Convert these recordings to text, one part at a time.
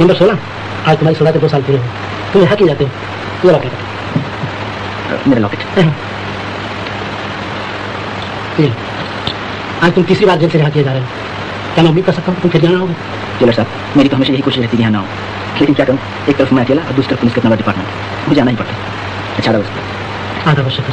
Number 16। आज तुम्हारी 16 से 2 साल पूरे हो। तुम यहाँ क्यों जाते हो? ये लॉकेट। मेरा लॉकेट। आज तुम तीसरी बार जेल से रिहा किए जा रहे हो। क्या मैं उम्मीद कर सकता हूँ तुम फिर यहाँ आओगे? जेलर साहब, मेरी तो हमेशा यही कोशिश रहती है यहाँ ना हो, लेकिन क्या करूँ, एक तरफ मैं अकेला और दूसरी तरफ पुलिस का इतना बड़ा डिपार्टमेंट, मुझे आना ही पड़ता है। अच्छा रहा आधा वर्ष शुक्र।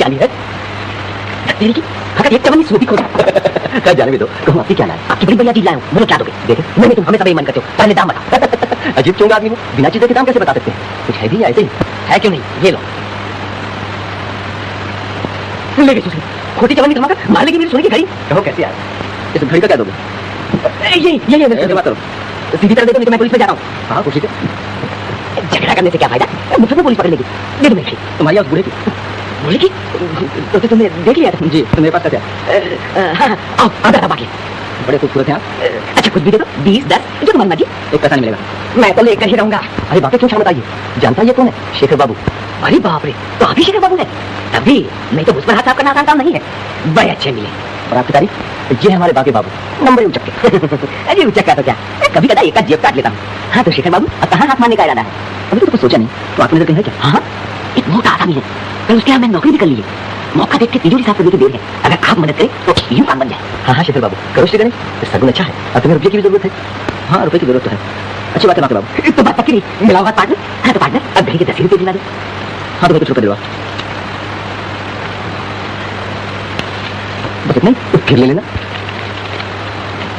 चाली है तेरी की अगर एक चमन सूफी खोजा जाने में दो। कहूँ आपकी क्या लाए? आपकी बड़ी बढ़िया चीज लाया हूँ, बोलो क्या दोगे? देखे मैंने तुम हमेशा बेईमान करते हो, पहले दाम बता। अजीब क्यों आदमी हो, बिना चीज के दाम कैसे बता सकते हैं? कुछ है भी ऐसे ही है, क्यों नहीं? ये लो ले गई सुसरी, खोटी चवन्नी थमा कर मार लेगी मेरी सोने की घड़ी। कहो कैसे यार, इस घड़ी का क्या दोगे? ये बात करो, सीधी तरह दे दो नहीं तो मैं पुलिस में जा रहा हूँ। हाँ खुशी से झगड़ा करने से क्या फायदा, मुझे पुलिस पकड़ लेगी। दे दो मेरी तुम्हारी उस बूढ़े की बोले की तो तुमने देख लिया था? जी, तुम्हारे पास क्या? हाँ आओ आधा बाकी बड़े खूबसूरत हैं आप। अच्छा कुछ भी दे दो, 20 10 जो तुम्हारी मर्जी। एक पैसा नहीं मिलेगा, मैं तो लेकर ही रहूंगा। अरे बाप रे क्यों शाम बताइए, जानता ये कौन है? शेखर बाबू। अरे बाप रे, तो आप ही शेखर बाबू है? तभी नहीं तो उस पर हाथ साफ करना आसान काम नहीं है। बड़े अच्छे मिले। और आपकी तारीफ? ये है हमारे बाकी बाबू, नंबर उचक के। अरे उचक का तो क्या, कभी कदा एक जेब काट लेता हूँ। हाँ तो शेखर बाबू अब कहाँ हाथ मारने का इरादा है? अभी तो कुछ सोचा नहीं, तो आपकी नजर कहीं है क्या? हाँ एक मोटा आसामी है, पर उसके यहाँ मैं नौकरी भी कर ली है। मौका देख के तिजोरी साफ करने की देर है, अगर आप मदद करें तो यूं काम बन जाए। हाँ हाँ शेखर बाबू करो श्री गणेश, सगुन अच्छा है। अब तुम्हें रुपये की भी जरूरत है? हाँ रुपये की जरूरत तो है। अच्छी बात है बाबू, तो बात पक्की नहीं, मिलाओ हाथ पार्टनर। हाँ तो पार्टनर अब घड़ी के 10 रुपये दिला दे। हाँ तो कुछ रुपये दिलवा, बस इतना ही, फिर ले लेना।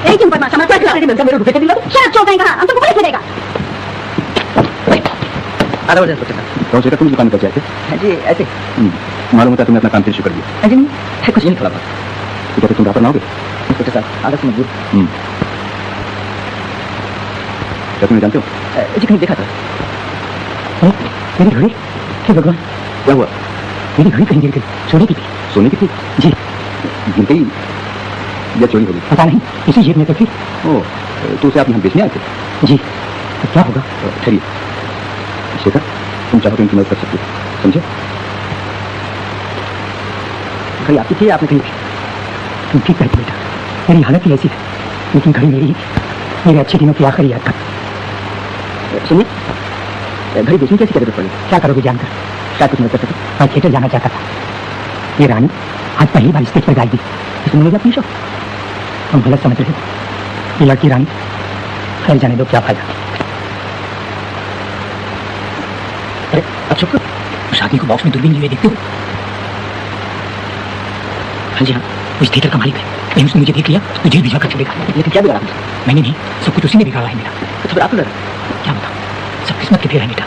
मेरे रुपये दिला दो। हम तो पुलिस मिलेगा। आधा वजन सोचा तुम दुकान पर जाते? जी ऐसे मालूम होता तुमने अपना काम फिर शुरू कर दिया। अजी नहीं है, कुछ नहीं थोड़ा बहुत। तो तुम रात में आओगे? सोचा साहब आधा से मजबूर। क्या तुम्हें जानते हो? जी कहीं देखा था। मेरी घड़ी? हे भगवान क्या हुआ? मेरी घड़ी कहीं गिर गई, सोने की थी। सोने की थी? जी। गिर गई या चोरी हो गई? पता नहीं, इसी जेब में तो थी। ओह तो उसे आप यहाँ बेचने आए थे? जी। तो क्या होगा? ठहरिए शेखर, तुम चाहो तो इनकी मदद कर सकते हो, समझे? घड़ी आपकी थी, आपने कहीं तुम ठीक कहती बेटा, मेरी हालत ही ऐसी है, लेकिन घड़ी मेरी ही, मेरे अच्छे दिनों की आखिरी याद तक। सुनिए घड़ी बेचने कैसी जरूरत पड़ी? क्या करोगे जानकर? शायद कुछ मदद कर सके। मैं थिएटर जाना चाहता था। ये रानी आज पहली बार स्टेज पर गाएगी। इसमें मुझे अपनी शो तुम गलत समझ रहे हो। ये लड़की रानी, खैर जाने दो, क्या फायदा। अरे अब चुप करो। उस आदमी को बॉक्स में दूरबीन लिए देखते हो? हाँ जी हाँ, उस थिएटर का मालिक है। कहीं उसने मुझे देख लिया तो जेल भिजवा कर छोड़ेगा। लेकिन क्या बिगाड़ा तुमसे? मैंने नहीं, सब कुछ उसी ने बिगाड़ा है मेरा। तो फिर आप लड़ क्या बताऊं, सब किस्मत के फेर है बेटा।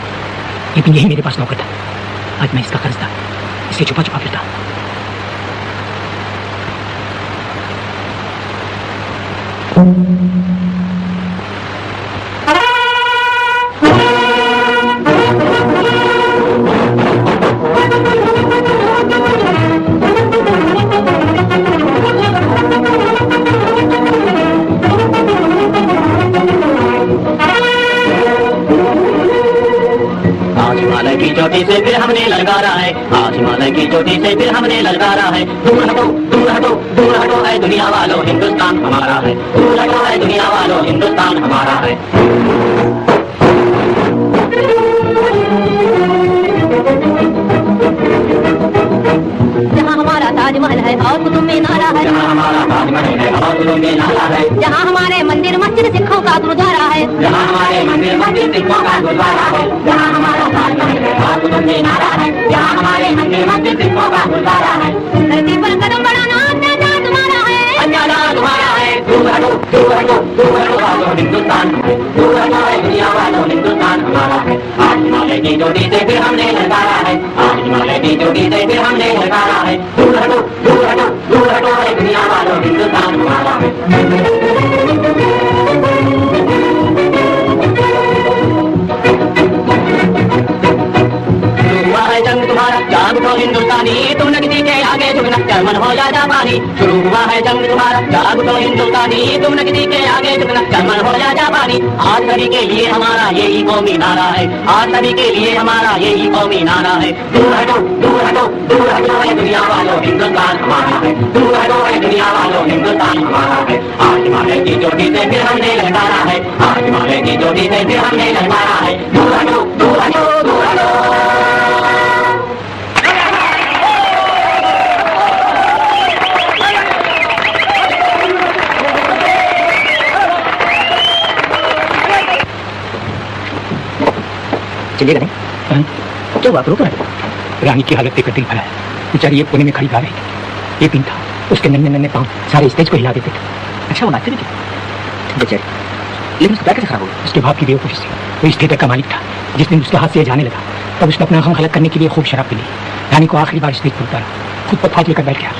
लेकिन यही मेरे पास नौकर था। आज मैं इसका कर्ज था, इसे छुपा छुपा फिरता। आज हिमालय की चोटी से फिर हमने ललकारा है। आज हिमालय की चोटी से फिर हमने ललकारा है। दूर हटो दूर हटो दूर हटो है दुनिया वालों, हिंदुस्तान हमारा है। दूर हटो है दुनिया वालों, हिंदुस्तान हमारा है। जहाँ हमारा ताजमहल है और कुतुब मीनारा है। जहाँ हमारा ताजमहल है और कुतुब मीनारा है। जहाँ हमारे मंदिर मस्जिद सिखों का गुरुद्वारा है। जहाँ हमारे मंदिर मस्जिद सिखों का गुरुद्वारा है। जहाँ हमारा ताजमहल है और कुतुब मीनारा है। जहाँ हमारे मंदिर मस्जिद सिखों का गुरुद्वारा है। धरती पर कदम बढ़ाना अत्याचार तुम्हारा है। अत्याचार तुम्हारा है। दूर हटो दूर हटो दूर हटो वालों, हिंदुस्तान है। दूर हटो है दुनिया वालों, हिंदुस्तान हमारा है। आज हिमालय की चोटी से फिर हमने ललकारा है। आज हिमालय की चोटी से फिर हमने ललकारा है। दूर हटो दूर हटो दूर हटो है दुनिया वालों, हिंदुस्तान हमारा है। हुआ है जंग तुम्हारा, जाग उठो हिंदुस्तानी, तुम न किसी के आगे झुकना, जर्मन हो या जापानी। शुरू हुआ है जंग तुम्हारा, जाग उठो हिंदुस्तानी, तुम न किसी के आगे झुकना, जर्मन हो या जापानी। आज सभी के लिए हमारा यही कौमी नारा है। आज सभी के लिए हमारा यही कौमी नारा है। दूर हटो दूर हटो दूर हटो है दुनिया वालों, हिंदुस्तान हमारा है। दूर हटो है दुनिया वालों, हिंदुस्तान हमारा है। आज हिमालय की चोटी से फिर हमने ललकारा है। आज हिमालय की चोटी से फिर हमने ललकारा है। दूर हटो दूर हटो दूर हटो। चलिएगा नहीं? क्या हुआ, रोक रहे? रानी की हालत देखकर दिल भरा है। बेचारी एक कोने में खड़ी गा रही थी। एक दिन था, उसके नन्हे नन्हे पाँव सारे स्टेज को हिला देते थे। अच्छा वो नाचते थे बेचारी, लेकिन उसका पैर कैसे खराब हो गया? उसके बाप की बेवकूफ़ी से। वो इस थिएटर का मालिक था। जिस दिन उसके हाथ से जाने लगा तब उसने अपना गम हलक करने के लिए खूब शराब पी ली। रानी को आखिरी बार स्टेज पर उतारा, खुद पर फाज लेकर बैठ गया।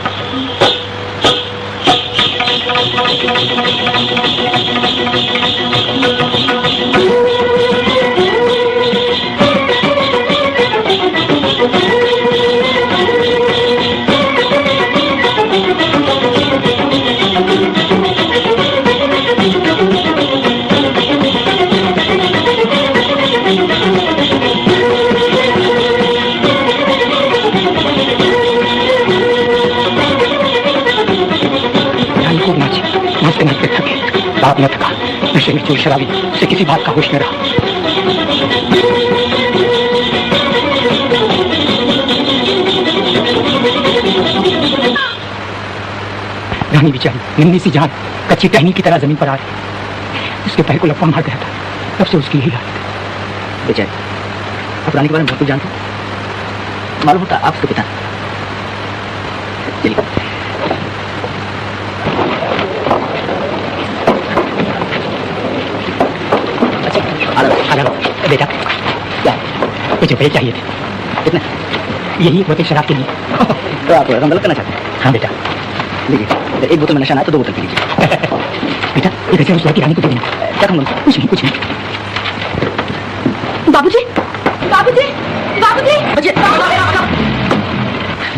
नाचते नाचते थके, बाप न थका, नशे में चोर शराबी, उसे किसी बात का होश न रहा। रानी बेचारी नन्ही सी जान कच्ची टहनी की तरह जमीन पर आ रही। उसके पैर को लपका मार गया था, तब से उसकी यही हालत। बेचारी, आप रानी के बारे में बहुत कुछ जानते हो। मालूम होता आप उसके पिता। चलिए बेटा, क्या कुछ रुपये चाहिए थे? कितने? यही एक बोतल शराब के लिए। तो आप रंग गलत करना चाहते हैं? हाँ बेटा। लीजिए, एक बोतल में नशा ना तो 2 बोतल पी लीजिए। बेटा ये कैसे उस लड़की रानी को दे देना? क्या कहूँ? कुछ नहीं कुछ नहीं। बाबूजी, बाबूजी, बाबूजी,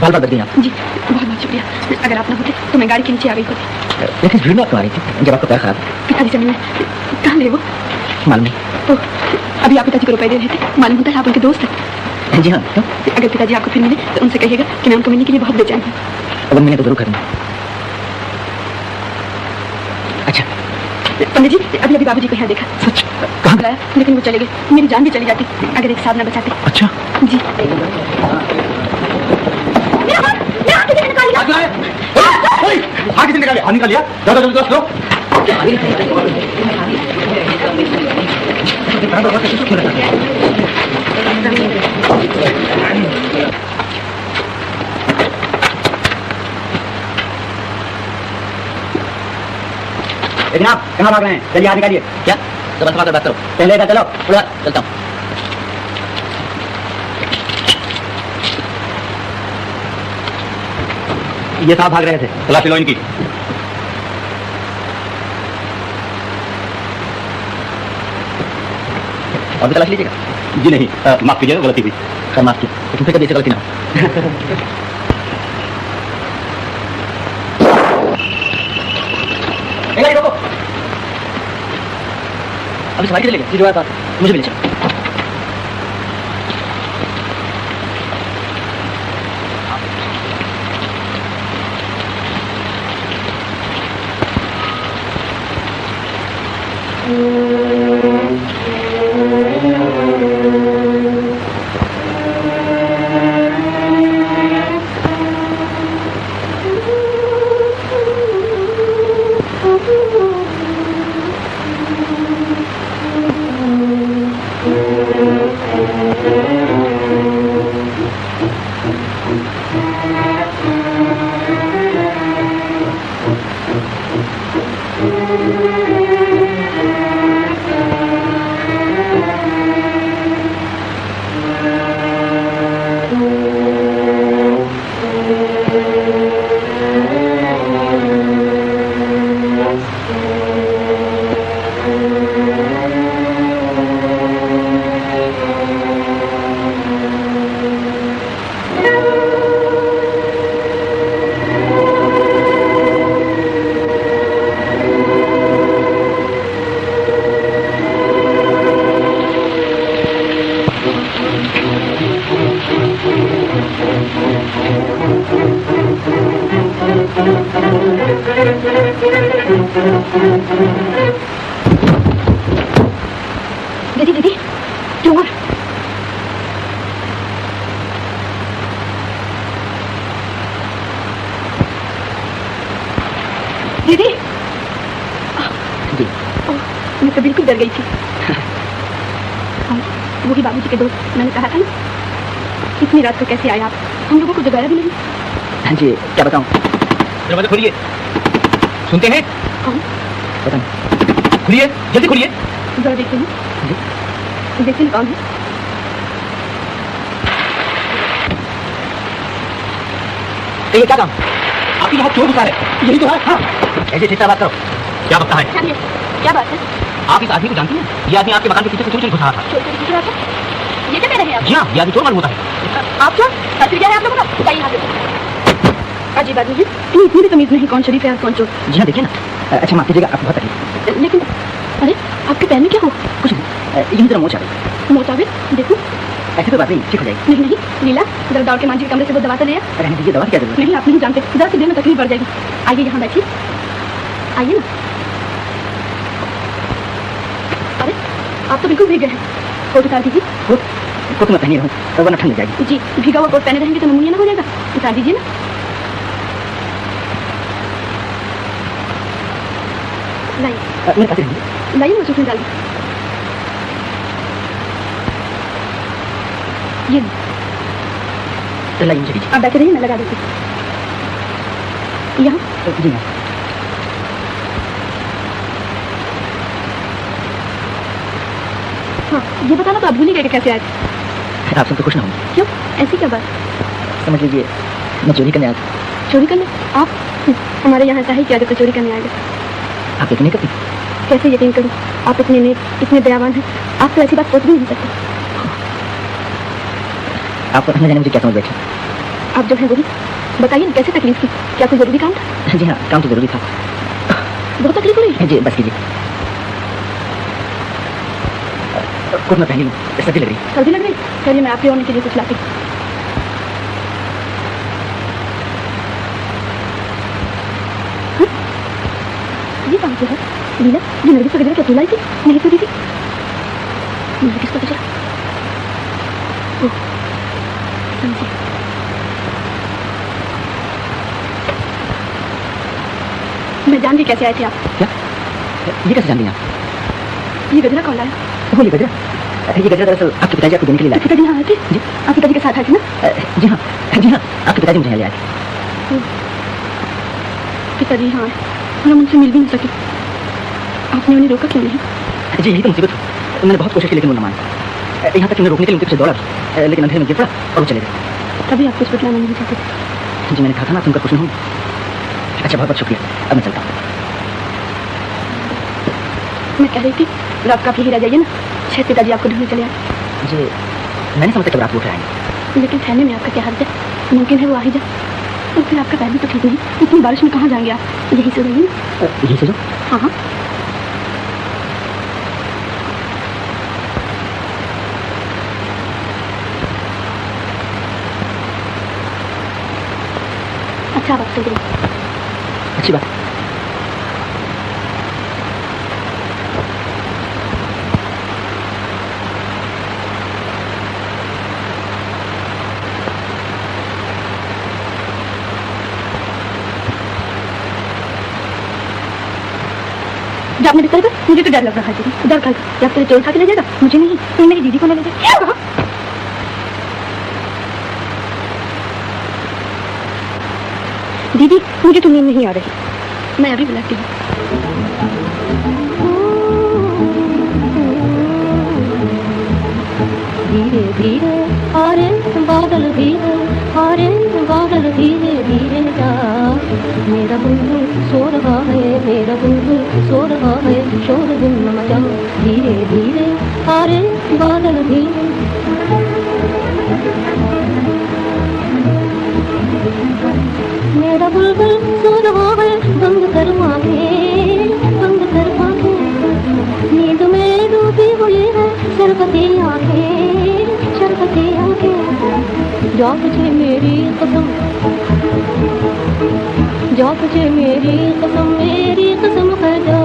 बाल बाल बच गई आप। जी बहुत बहुत शुक्रिया। अगर आप ना होते तो मैं गाड़ी के नीचे आ गई होती। लेकिन भीड़ में आप आ रही थी जब आपका पैर खराब था। पिताजी से मिलने कहाँ गए वो? मालूम नहीं। तो अभी आप पिताजी को रुपए दे रहे थे, मालूम होता है आप उनके दोस्त हैं। जी हाँ। क्यों? अगर पिताजी आपको फिर मिले तो उनसे कहिएगा कि मैं उनको मिलने के लिए बहुत बेचैन हूँ। अगर मैंने तो जरूर करूँगा। अच्छा पंडित जी अभी अभी बाबूजी को यहाँ देखा। सच? कहाँ बुलाया लेकिन वो चले गए। मेरी जान भी चली जाती अगर एक साथ न बचाते। अच्छा जी आगे से निकालिए, निकाल लिया। दादा जल्दी दोस्त लो। जनाब कहाँ भाग रहे हैं? जल्दी हाथ निकालिए। क्या जबरदस्त बात करो। पहले का चलो थोड़ा चलता हूँ। ये साहब भाग रहे थे, तलाशी लो इनकी। और भी तलाश लीजिएगा। जी नहीं, माफ कीजिएगा, गलती हुई। सर माफ कीजिए, लेकिन फिर कभी ऐसी गलती ना हो। रोको, अभी सवारी किधर ले गए? जो है मुझे भी ले चलो। दीदी दीदी क्यों? दीदी मैं तो बिल्कुल डर गई थी। वही बाबूजी के दोस्त, मैंने कहा था ना, इतनी रात को कैसे आए आप? हम लोगों को जगाया भी नहीं। हाँ जी, क्या बताऊं? दरवाजा खोलिए। सुनते हैं? कौन? पता नहीं। खुलिए, जल्दी खुलिए। जरा देखते हैं। देखते हैं कौन है। तो ये क्या काम? आपके यहाँ चोर घुसा है। यही तो है। हाँ ऐसे चिंता बात करो। क्या पता है? क्या बात है? आप इस आदमी को जानती हैं? ये आदमी आपके मकान के पीछे से चोर घुसा था। चोर घुस रहा था? ये क्या कह रहे हैं आप? जी हाँ, ये आदमी चोर मालूम होता है। आप क्या खातिर क्या है आप लोगों का? बताइए यहाँ पे। अजीब आदमी है, इतनी भी तमीज नहीं कौन शरीफ है और कौन चोर। जी हाँ देखिए ना। अच्छा माफ कीजिएगा, आपको बहुत तकलीफ। लेकिन अरे आपके पैर में क्या हुआ? कुछ नहीं, यही जरा मोच आ गई। मोचाबिर देखो। ऐसी तो बात नहीं, ठीक हो जाएगी। नहीं नहीं लीला, जरा दौड़ के मांझी के कमरे से वो दवा तो ले आ। रहने दीजिए, दवा की क्या जरूरत है? नहीं आप नहीं जानते, जरा सी देर में तकलीफ बढ़ जाएगी। आइए यहाँ बैठिए, आइए ना। अरे आप तो बिल्कुल भीग गए हैं, कोट उतार दीजिए। कोट मैं पहनी रहूँ वरना ठंड लग जाएगी। जी भीगा हुआ कोट पहने रहेंगे तो नमूनिया ना हो जाएगा, उतार दीजिए ना। लाइए मेरे पास रहेंगे। लाइए, सूट में डाल दीजिए। ये लाइए मुझे दीजिए। आप बैठे रहिए, मैं लगा देती हूँ। यहाँ जी हाँ। हाँ ये बताना तो आप भूल ही गए कि कैसे आए थे। आप सबको खुश ना होंगे। क्यों? ऐसी क्या बात? समझ लीजिए मैं चोरी करने आया था। चोरी करने? आप? हमारे यहाँ ऐसा है कि आगे तो चोरी करने आएगा। आप यकीन नहीं करती? कैसे यकीन करूँ? आप इतने नेक, इतने दयावान हैं, आप तो ऐसी बात सोच भी नहीं सकते। आपको न जाने मुझे क्या समझ बैठी। आप जो है वही बताइए ना, कैसे तकलीफ की? क्या कोई जरूरी काम था? जी हाँ, काम तो जरूरी था। बहुत तकलीफ हो रही है? जी बस कीजिए। कोट मैं पहनी हूँ, सर्दी लग रही है। सर्दी लग रही? चलिए मैं आपके होने के लिए कुछ लाती हूँ। ये काम क्या है? लीला, ये नरगिस का गजरा क्या तू लाई थी? नहीं तो दीदी, नरगिस का गजरा। ओह, समझी। मैं जान गई कैसे आए थे आप। क्या? ये कैसे जान लिया? ये गजरा कौन लाया? वो ये गजरा दरअसल आपके पिताजी आपको देने के लिए लाए। पिताजी यहाँ आए थे? जी। आप पिताजी के साथ आए थे ना? जी हाँ, आपके पिताजी मुझे यहाँ ले आए थे। पिताजी यहाँ आए और हम उनसे मिल भी नहीं सके। आपने उन्हें रोका क्यों नहीं? जी यही तो मुसीबत है। मैंने बहुत कोशिश की लेकिन वो न माने। यहाँ तक कि उन्हें रोकने के लिए उनके पीछे दौड़ा भी, लेकिन अंधेरे में गिर पड़ा और वो चले गए। तभी आप कुछ बतलाना नहीं चाहते थे। जी मैंने कहा था ना तुमका कुछ नहीं होगा। अच्छा बहुत बहुत शुक्रिया, अब मैं चलता हूँ। मैं कह रही थी रात का आप यही रह जाइए ना, शायद पिताजी आपको ढूंढने चले आए। मुझे मैंने समझा कब रात को उठ आएंगे। लेकिन ठहरने में आपका क्या हर्ज है? मुमकिन है वो आ ही जाए। और फिर आपका पैर भी तो ठीक नहीं, इतनी बारिश में कहाँ जाएंगे आप? यही से रहिए ना। यही से जो हाँ हाँ। अच्छा बात कर रही। अच्छी बात। जा अपने बिस्तर पर, मुझे तो डर लग रहा है दीदी। डर कर या तेरे चोर खा के ले जाएगा? मुझे नहीं, तो मेरी दीदी को ना ले जाए। क्या कहा? दीदी मुझे तो नींद नहीं आ रही, मैं अभी बुलाती हूँ। धीरे धीरे आरे बादल धीरे आरे बादल धीरे धीरे जा। मेरा बुलबुल सो रहा है, मेरा बुलबुल सो रहा है, शोर गुल न मचा। धीरे धीरे आरे बादल धीरे। मेरा बुलबुल सो रहा है, बंद कर आंखें, बंद कर आंखें। नींद में डूबी हुई है शरबती आंखें, शरबती आंखें। जा तुझे मेरी कसम, जा तुझे मेरी कसम, मेरी कसम है जा।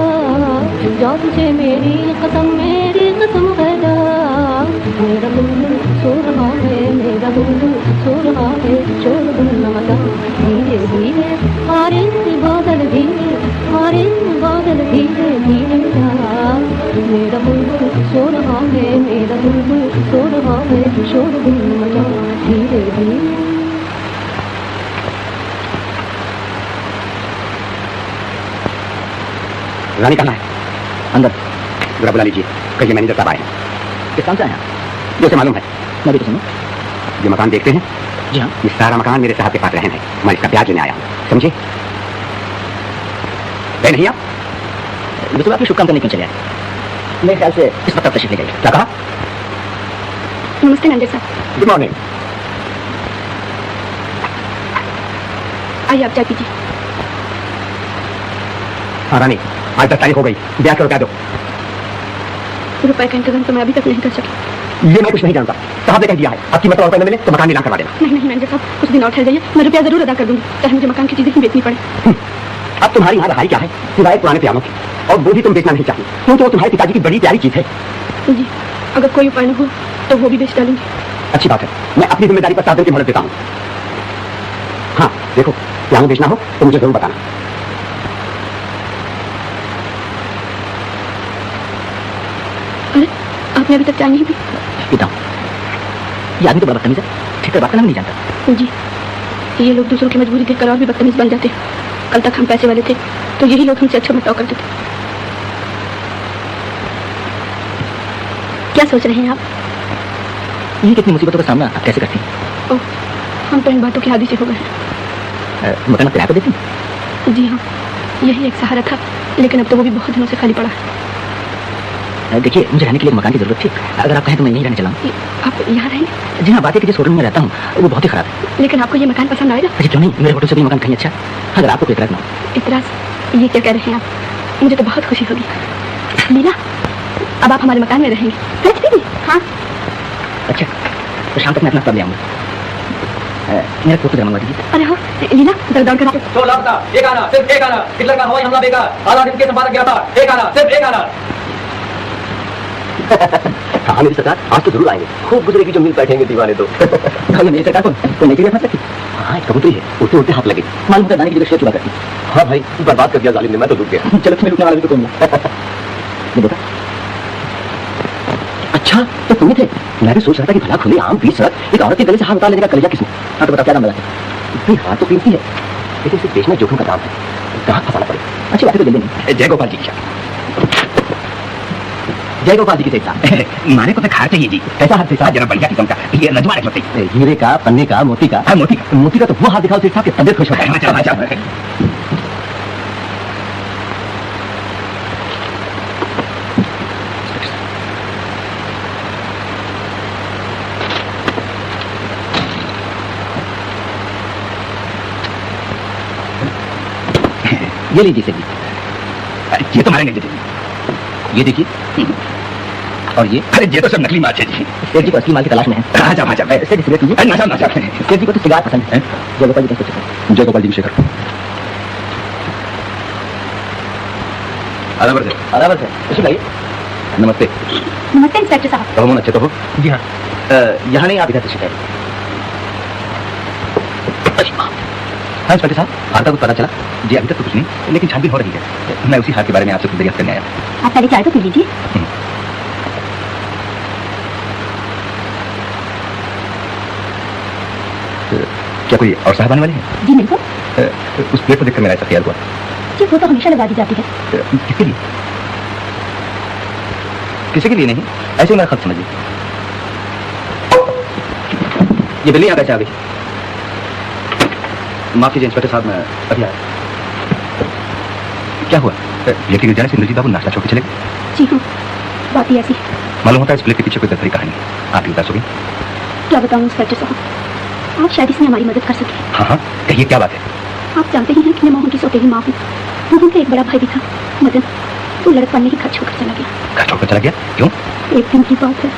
जा तुझे मेरी कसम, मेरी कसम है जा। मेरा बुलबुल सो रहा है, मेरा बुलबुल सो रहा है, शोर गुल न मचा। धीरे धीरे आरे बादल धीरे, आरे बादल धीरे धीरे जा। मेरा बुलबुल सो रहा है, मेरा बुलबुल सो रहा है, शोर गुल न मचा। धीरे धीरे। रानी कहाँ है? अंदर। जरा बुला लीजिए, कहिए मैनेजर साहब आए हैं। किस काम से आए हैं? जो से मालूम है। मैं भी तो सुनूं। ये मकान देखते हैं? जी हाँ। ये सारा मकान मेरे साहब के पास रहना है, मैं इसका ब्याज लेने आया हूँ, समझे? गए नहीं आप? बिल्कुल आपके शुभ काम करने क्यों चले आए? मेरे ख्याल से इस वक्त तशरीफ ले जाइए। क्या कहा? नमस्ते मैनेजर साहब। Good morning. आइए आप चाय पीजिए। हाँ रानी, आज 10 तारीख हो गई, ब्याज का रुपया दो। रुपए का इंतजाम तो मैं अभी तक नहीं कर सकी। ये मैं कुछ नहीं जानता, साहब ने कह दिया है अब कीमत और रुपए न मिले तो मकान नीलाम करवा देना। नहीं नहीं मैनेजर साहब, कुछ दिन और ठहर जाइए, मैं रुपया जरूर अदा कर दूंगी, चाहे मुझे मकान की चीजें ही बेचनी पड़े। अब तुम्हारी यहाँ रहाई क्या है सिवाय पुराने प्यालों की, और वो भी तुम बेचना नहीं चाहती क्योंकि वो तुम्हारे पिताजी की बड़ी प्यारी चीज है। जी, अगर कोई उपाय न हो तो वो भी बेच डालूंगी। अच्छी बात है, मैं अपनी जिम्मेदारी पर 7 दिन की मोहलत देता हूँ। हाँ देखो, प्यालो बेचना हो तो मुझे जरूर बताना। अरे आपने अभी तक चाय नहीं पी? पीता हूँ। ये आदमी तो बड़ा बदतमीज है, ठीक है बात करना नहीं जानता। जी, ये लोग दूसरों की मजबूरी देखकर और भी बदतमीज बन जाते हैं। कल तक हम पैसे वाले थे तो यही लोग हमसे अच्छा बर्ताव करते थे। क्या सोच रहे हैं आप? ये कितनी मुसीबतों का सामना आप कैसे करती हैं? ओह, हम तो इन बातों के आदी से हो गए हैं। मकान किराए पर देती हैं? जी हाँ, यही एक सहारा था, लेकिन अब तो वो भी बहुत दिनों से खाली पड़ा है। देखिए मुझे रहने के लिए मकान की जरूरत थी, अगर आप कहें तो मैं यहीं रहने चला हूँ। आप यहाँ रहेंगे? जी हाँ, बात है कि जिस होटल में रहता हूँ वो बहुत ही खराब है। लेकिन आपको ये मकान पसंद आएगा? अरे क्यों नहीं, मेरे होटल से भी मकान कहीं अच्छा है, अगर आपको कोई इतराज ना हो। इतराज? ये क्या कह रहे हैं आप? मुझे तो बहुत खुशी होगी। मीना, अब आप हमारे मकान में रहेंगे। सच दीदी? हाँ। अच्छा, तो शाम तक मैं अपना सब ले आऊँगा। मेरा फोटो जमा दीजिए। अरे हाँ लीना दौड़ कर 16 लापता, एक आना, सिर्फ एक आना। हिटलर का हवाई हमला बेकार, आला दिन के संपादक गिरफ्तार, एक आना, सिर्फ एक आना। हाँ मेरी सरकार, आज तो जरूर आएंगे। खूब गुजरेगी जो मिल बैठेंगे दीवाने तो। मेरी सरकार तो नहीं फंस सकती। हाँ एक कबूतरी है, उड़ते उड़ते हाथ लगे, मालूम होता दाने की जगह शेर चुरा करती। हाँ भाई बर्बाद कर दिया जालिम ने, मैं तो डूब गया। चलो तुम्हें रुकने वाला भी तो कौन मिला। ये बता, अच्छा तो तुम थे। मैं भी सोच रहा था कि भला खुले आम बीच सड़क एक औरत के गले से हाथ उतार लेने का कलेजा किसने। हाँ तो बता क्या दाम लगा। इतनी हाथ तो कीमती है, लेकिन इसे बेचना जोखिम का दाम है, कहाँ फंसाना पड़ेगा। अच्छी बात है तो जल्दी नहीं। जय गोपाल जी की जय गोपाल जी की साहब। माने को तो खार चाहिए जी। कैसा हाथ दिखा जरा बढ़िया किस्म का, ये नजवा रखते हीरे का, पन्ने का, मोती का। हाँ मोती का तो वो हाथ दिखाओ सेठ साहब, तबियत खुश होता है। ये लीजिए सेठ जी, ये तो मारेंगे जी। ये देखिए, और ये अरे ये तो सब नकली माल है जी। सेठ जी को असली माल की तलाश में है। आजा आजा सेठ सिगरेट लीजिए। ना ना सेठ जी को तो सिगार पसंद है। जय गोपाल जी कैसे? जय गोपाल जी की शेखर। आराबर से कुछ लाइए। नमस्ते। नमस्ते इंस्पेक्टर साहब। बहुत अच्छे तो हो जी हाँ। यहाँ नहीं, आप इधर से शिकायत। हाँ इंस्पेक्टर साहब, हार का कुछ पता चला? जी अभी तक तो कुछ नहीं, लेकिन छानबीन हो रही है। मैं उसी हार के बारे में आपसे कुछ दरियाफ्त करने आया। आप पहले चाय तो पी लीजिए। क्या कोई और साहब आने वाले हैं? जी नहीं तो उस प्लेट को देखकर मेरा ऐसा ख्याल हुआ। जी वो तो हमेशा लगा दी जाती है। किसके लिए? किसी के लिए नहीं, ऐसे ही मेरा खत समझिए। ये बिल्ली यहाँ कैसे आ गई? माफ कीजिए इंस्पेक्टर साहब, मैं अभी आया। क्या हुआ? प्लेट के गिर जाने से इंद्रजीत बाबू नाश्ता छोड़ के चले गए? जी हाँ, बात ही ऐसी। मालूम होता है इस प्लेट के पीछे कोई दरकारी कहानी है। आप ही बता सकोगे? क्या बताऊँ इंस्पेक्टर साहब, आप शायद इसमें हमारी मदद कर सके। हाँ हाँ कहिए, क्या बात है? आप जानते ही हैं कि मैं मोहन की सौतेली माँ हूँ। मोहन का एक बड़ा भाई भी था मदन, वो लड़क पढ़ने की घर छोड़कर चला गया। घर छोड़कर चला गया? क्यों? एक दिन की बात है।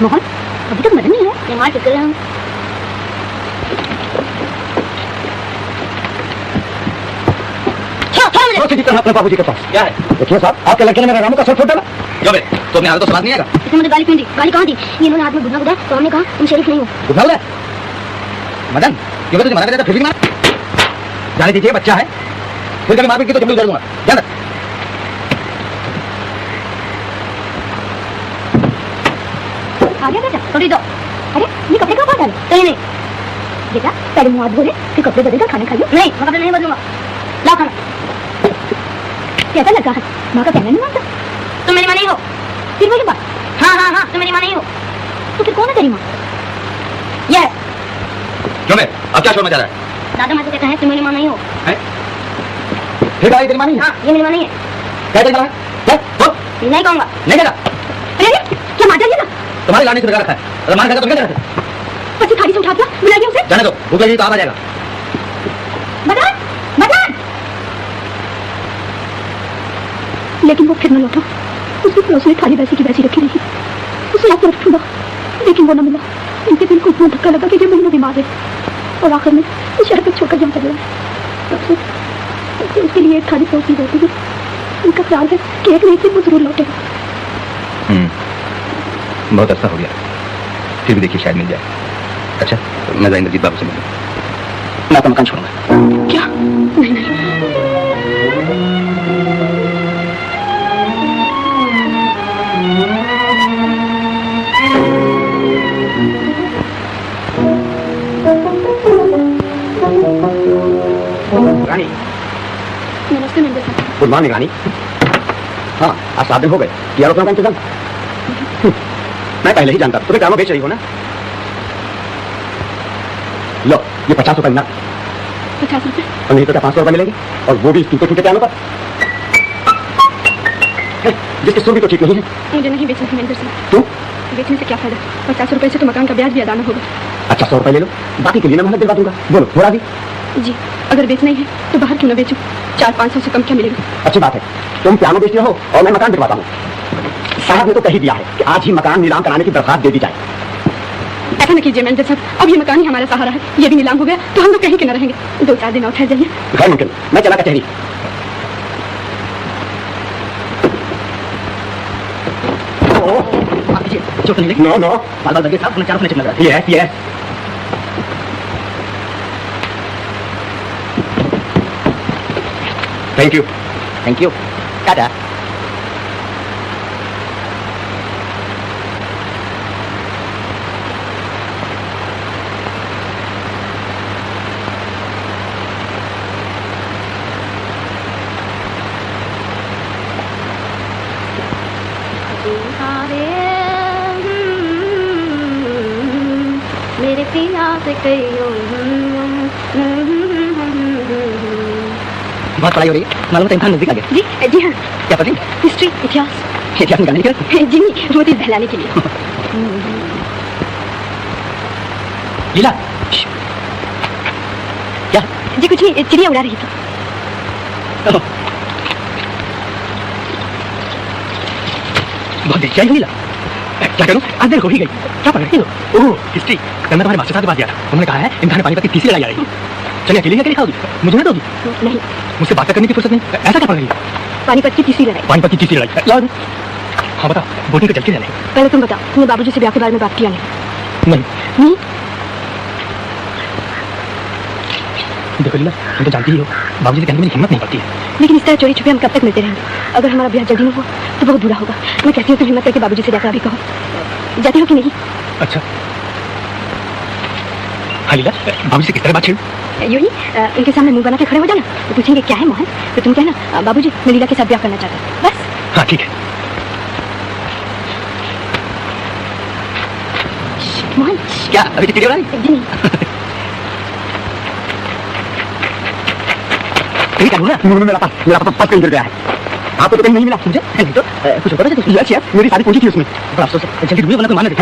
मोहन अभी तक मदन नहीं है। मैं मार चुका हूँ। अपने बाबू जी के पास क्या है? देखिए साहब, आपके लड़के ने मेरे रामू का सर फोड़ डाला। जो बे, तो अपने हाथ तो समाज नहीं आएगा। इसने मुझे गाली क्यों दी? गाली कहाँ दी? ये इन्होंने हाथ में गुदना गुदा तो हमने कहा तुम शरीफ नहीं हो। गुदना गुदा? मदन, क्यों तुझे मना कर देता फिर भी मार? जाने दीजिए, बच्चा है, फिर कभी मारपीट की तो जमीन कर दूंगा। ध्यान रख। आ गया बेटा, थोड़ी दो। अरे ये कपड़े कहाँ बाहर डाले? कहीं नहीं बेटा, पहले मुँह हाथ धो ले, फिर कपड़े बदलकर खाना खाइए। नहीं मैं कपड़े नहीं बदलूंगा, लाओ खाना। कैसा लगा है? माँ का कहना नहीं मानता। तुम मेरी माँ नहीं हो। फिर वही बात। हाँ हाँ हाँ तुम मेरी माँ नहीं हो। तो फिर कौन है तेरी माँ? ये है। क्यों मैं? अब क्या शोर मचा रहा है? दादा माँ तो कहता है तुम मेरी माँ नहीं हो। फिर गाली तेरी माँ नहीं है? हाँ ये मेरी माँ नहीं है। क्या तेरी माँ है? क्या? बोल। नहीं कहूँगा। नहीं कहता? अरे क्या मार डालिए ना? तुम्हारी लाने से बिगाड़ रखा है, अगर मार खाएगा तो क्या करते? बच्चे थाली से उठा दिया, बुलाइए उसे। जाने दो, भूख लगी तो आप आ जाएगा। मदन मदन। लेकिन वो फिर न लौटा। उसके पड़ोस में थाली वैसी की वैसी रखी रही। उसे एक तरफ ढूंढा, लेकिन वो न मिला। इनके दिल को इतना धक्का लगा कि ये महीनों बीमार है और आखिर में उस शहर पर छोड़कर जाता गया। तब से उसके लिए एक थाली पहुंची जाती है। उनका ख्याल है कि एक नहीं दिन वो जरूर लौटेगा। बहुत अच्छा हो गया, फिर भी देखिए शायद मिल जाए। अच्छा मैं इंद्रजीत बाबू से मिलूँ। मैं आपका मकान छोड़ूंगा। क्या? नहीं नहीं। रानी। नमस्ते मेरे साथ। गुड मॉर्निंग रानी। हाँ आज 7 दिन हो गए, किया रुपयों का इंतजाम? मैं पहले ही जानता, तुम्हें कामों बेच रही हो ना? लो ये 50 रुपए ना। 50 रुपए? और नहीं तो क्या 500 रुपए मिलेंगे, और वो भी टूटे टूटे प्यानों पर, जिसके सुर भी तो ठीक नहीं है। मुझे नहीं बेचना है मेरे से। क्यों? बेचने से क्या फायदा? 50 रुपए से तो मकान का ब्याज भी अदाना होगा। अच्छा 100 रुपए ले लो, बाकी के लिए मैं मोहलत दिलवा दूंगा। बोलो हो राजी? जी अगर बेचना ही है तो बाहर क्यों ना बेचूं? 400-500 से कम क्या मिलेगा? अच्छी बात है, तुम पियानो बेचते हो और मैं मकान दिलवाता हूँ। साहब ने तो कही दिया है कि आज ही मकान नीलाम कराने की दरखास्त दे दी जाए। ऐसा न कीजिए मैनेजर साहब, अब ये मकान ही हमारा सहारा है। ये भी नीलाम हो गया तो हम लोग कहीं के न रहेंगे। 2-4 दिन और ठहर जाइए। गैर मुमकिन, मैं चला कचहरी। चोट नहीं लगी? नो नो, बाल दर्गे साहब, चारों में लग रहा है। Yes yes. Thank you. Thank you. Tata. मेरे पिया से कहियो। बहुत पढ़ाई हो रही है, मालूम तो इम्तिहान नजदीक आ गया। जी हाँ, क्या पढ़ रही? हिस्ट्री, इतिहास। इतिहास निकालने के लिए? जी नहीं, रोटी बहलाने के लिए। लीला, क्या? जी कुछ नहीं, चिड़िया उड़ा रही थी। बहुत देर चाहिए लीला। क्या करूं? आज देर हो ही गई। क्या पढ़ रही हो? ओह, हिस्ट्री। कल मैं तुम्हारे मास्टर साहब के पास गया था, उन्होंने कहा है इम्तिहान पानीपत की तीसरी लड़ाई आ रही है। चलिए अकेले अकेले खाओगी? मुझे ना दोगी? नहीं, मुझसे बात करने की फुर्सत नहीं। ऐसा क्या पढ़ रही है? पानीपत की तीसरी लड़ाई। पानीपत की तीसरी लड़ाई। लाओ। हाँ बता, बोटिंग को चल के रहने। पहले तुम बताओ, तुमने बाबूजी से ब्याह के बारे में बात किया नहीं? नहीं। देखो लीला, तुम तो जानती ही हो, बाबूजी से कहने में हिम्मत नहीं पड़ती है। लेकिन इस तरह चोरी छुपे हम कब तक मिलते रहेंगे? अगर हमारा ब्याह जल्दी न हुआ तो बहुत बुरा होगा। मैं कहती हूँ तुम हिम्मत करके बाबूजी से जाकर अभी कहो। जाती हो कि नहीं? अच्छा। हाँ लीला, बाबूजी से किस तरह बात छेड़ूं? यूं ही उनके सामने मुंह बना के खड़े हो जाना। वो पूछेंगे क्या है मोहन, तो तुम कहना बाबूजी मैं लीला के साथ ब्याह करना चाहता हूँ, बस। हाँ ठीक है। मोहन। क्या अभी चिड़िया उड़ा रही? जी नहीं। कहीं क्या बोला? मेरा पास कहीं गिर गया है। आपको तो कहीं नहीं मिला? मुझे नहीं तो कुछ होता है। यस यस, मेरी सारी पूंजी थी उसमें। बड़ा अफसोस है, जल्दी ढूंढिए वरना कोई मान न दे।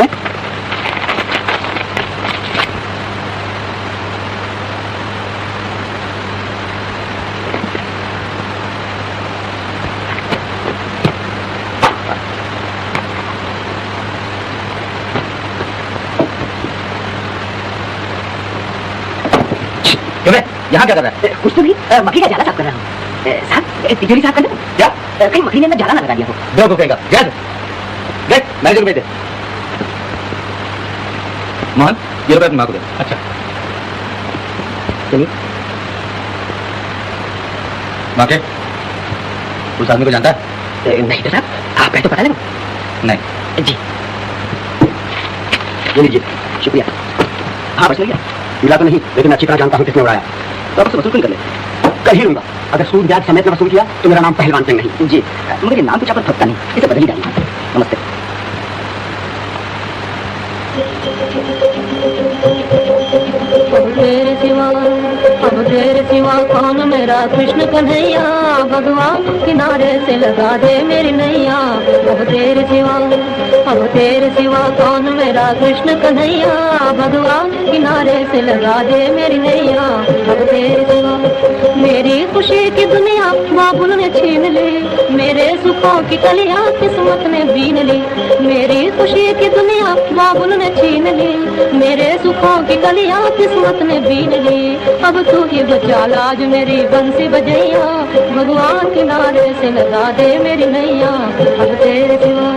यहाँ क्या कर रहा है? कुछ तो नहीं, मक्खी का जाला साफ कर रहा हूँ। साहब तिजोरी साफ कर दो क्या? कहीं मक्खी ने जाला ना लगा दिया हो। दो को कहेगा गैस देख मैनेजर को भेज दे। मोहन ये रुपये अपनी माँ को दे। अच्छा चलिए। माँ के उस आदमी को जानता है? नहीं तो साहब, आप तो पता लगा? नहीं। जी ये लीजिए, शुक्रिया। हाँ बस भैया, मिला तो नहीं, लेकिन अच्छी तरह जानता हूँ किसने उड़ाया। तो अब वसूल कर ले। कर ही लूंगा। अगर सूद ब्याज समेत में वसूल किया तो मेरा नाम पहलवान सिंह नहीं। जी मगर ये नाम कुछ आप थकता नहीं, इसे बदल ही डालिए। नमस्ते। अब तेरे सिवा कौन मेरा कृष्ण कन्हैया, भगवान किनारे से लगा दे मेरी नैया। अब तेरे सिवा कौन मेरा कृष्ण कन्हैया, भगवान किनारे से लगा दे मेरी नैया। अब तेरे सिवा मेरी खुशी की दुनिया बाबुल ने छीन ली, मेरे सुखों की कलियां किस्मत ने बीन ली। मेरी खुशी की दुनिया बाबुल ने छीन ली, मेरे सुखों की कलियां किस्मत ने बीन ली। अब तू ही बचा लाज मेरी बंसी बजैया, भगवान किनारे से लगा दे मेरी नैया। अब तेरे सिवा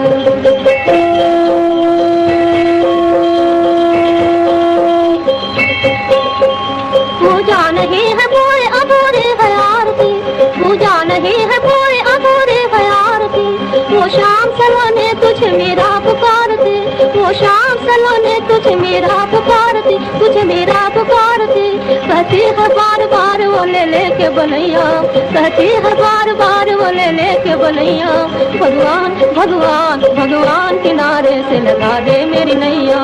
पूजा नहीं है बोए अधूरे है आरती, पूजा नहीं है बोए अधूरे है आरती। वो शाम सलोने तुझे मेरा पुकारती, वो शाम सलोने तुझे मेरा पुकारती, तुझे मेरा पुकारती। कहती है बार बार वो ले लेके बनैया, कहती है बार बार वो ले लेके बनैया। भगवान भगवान भगवान किनारे से लगा दे मेरी नैया।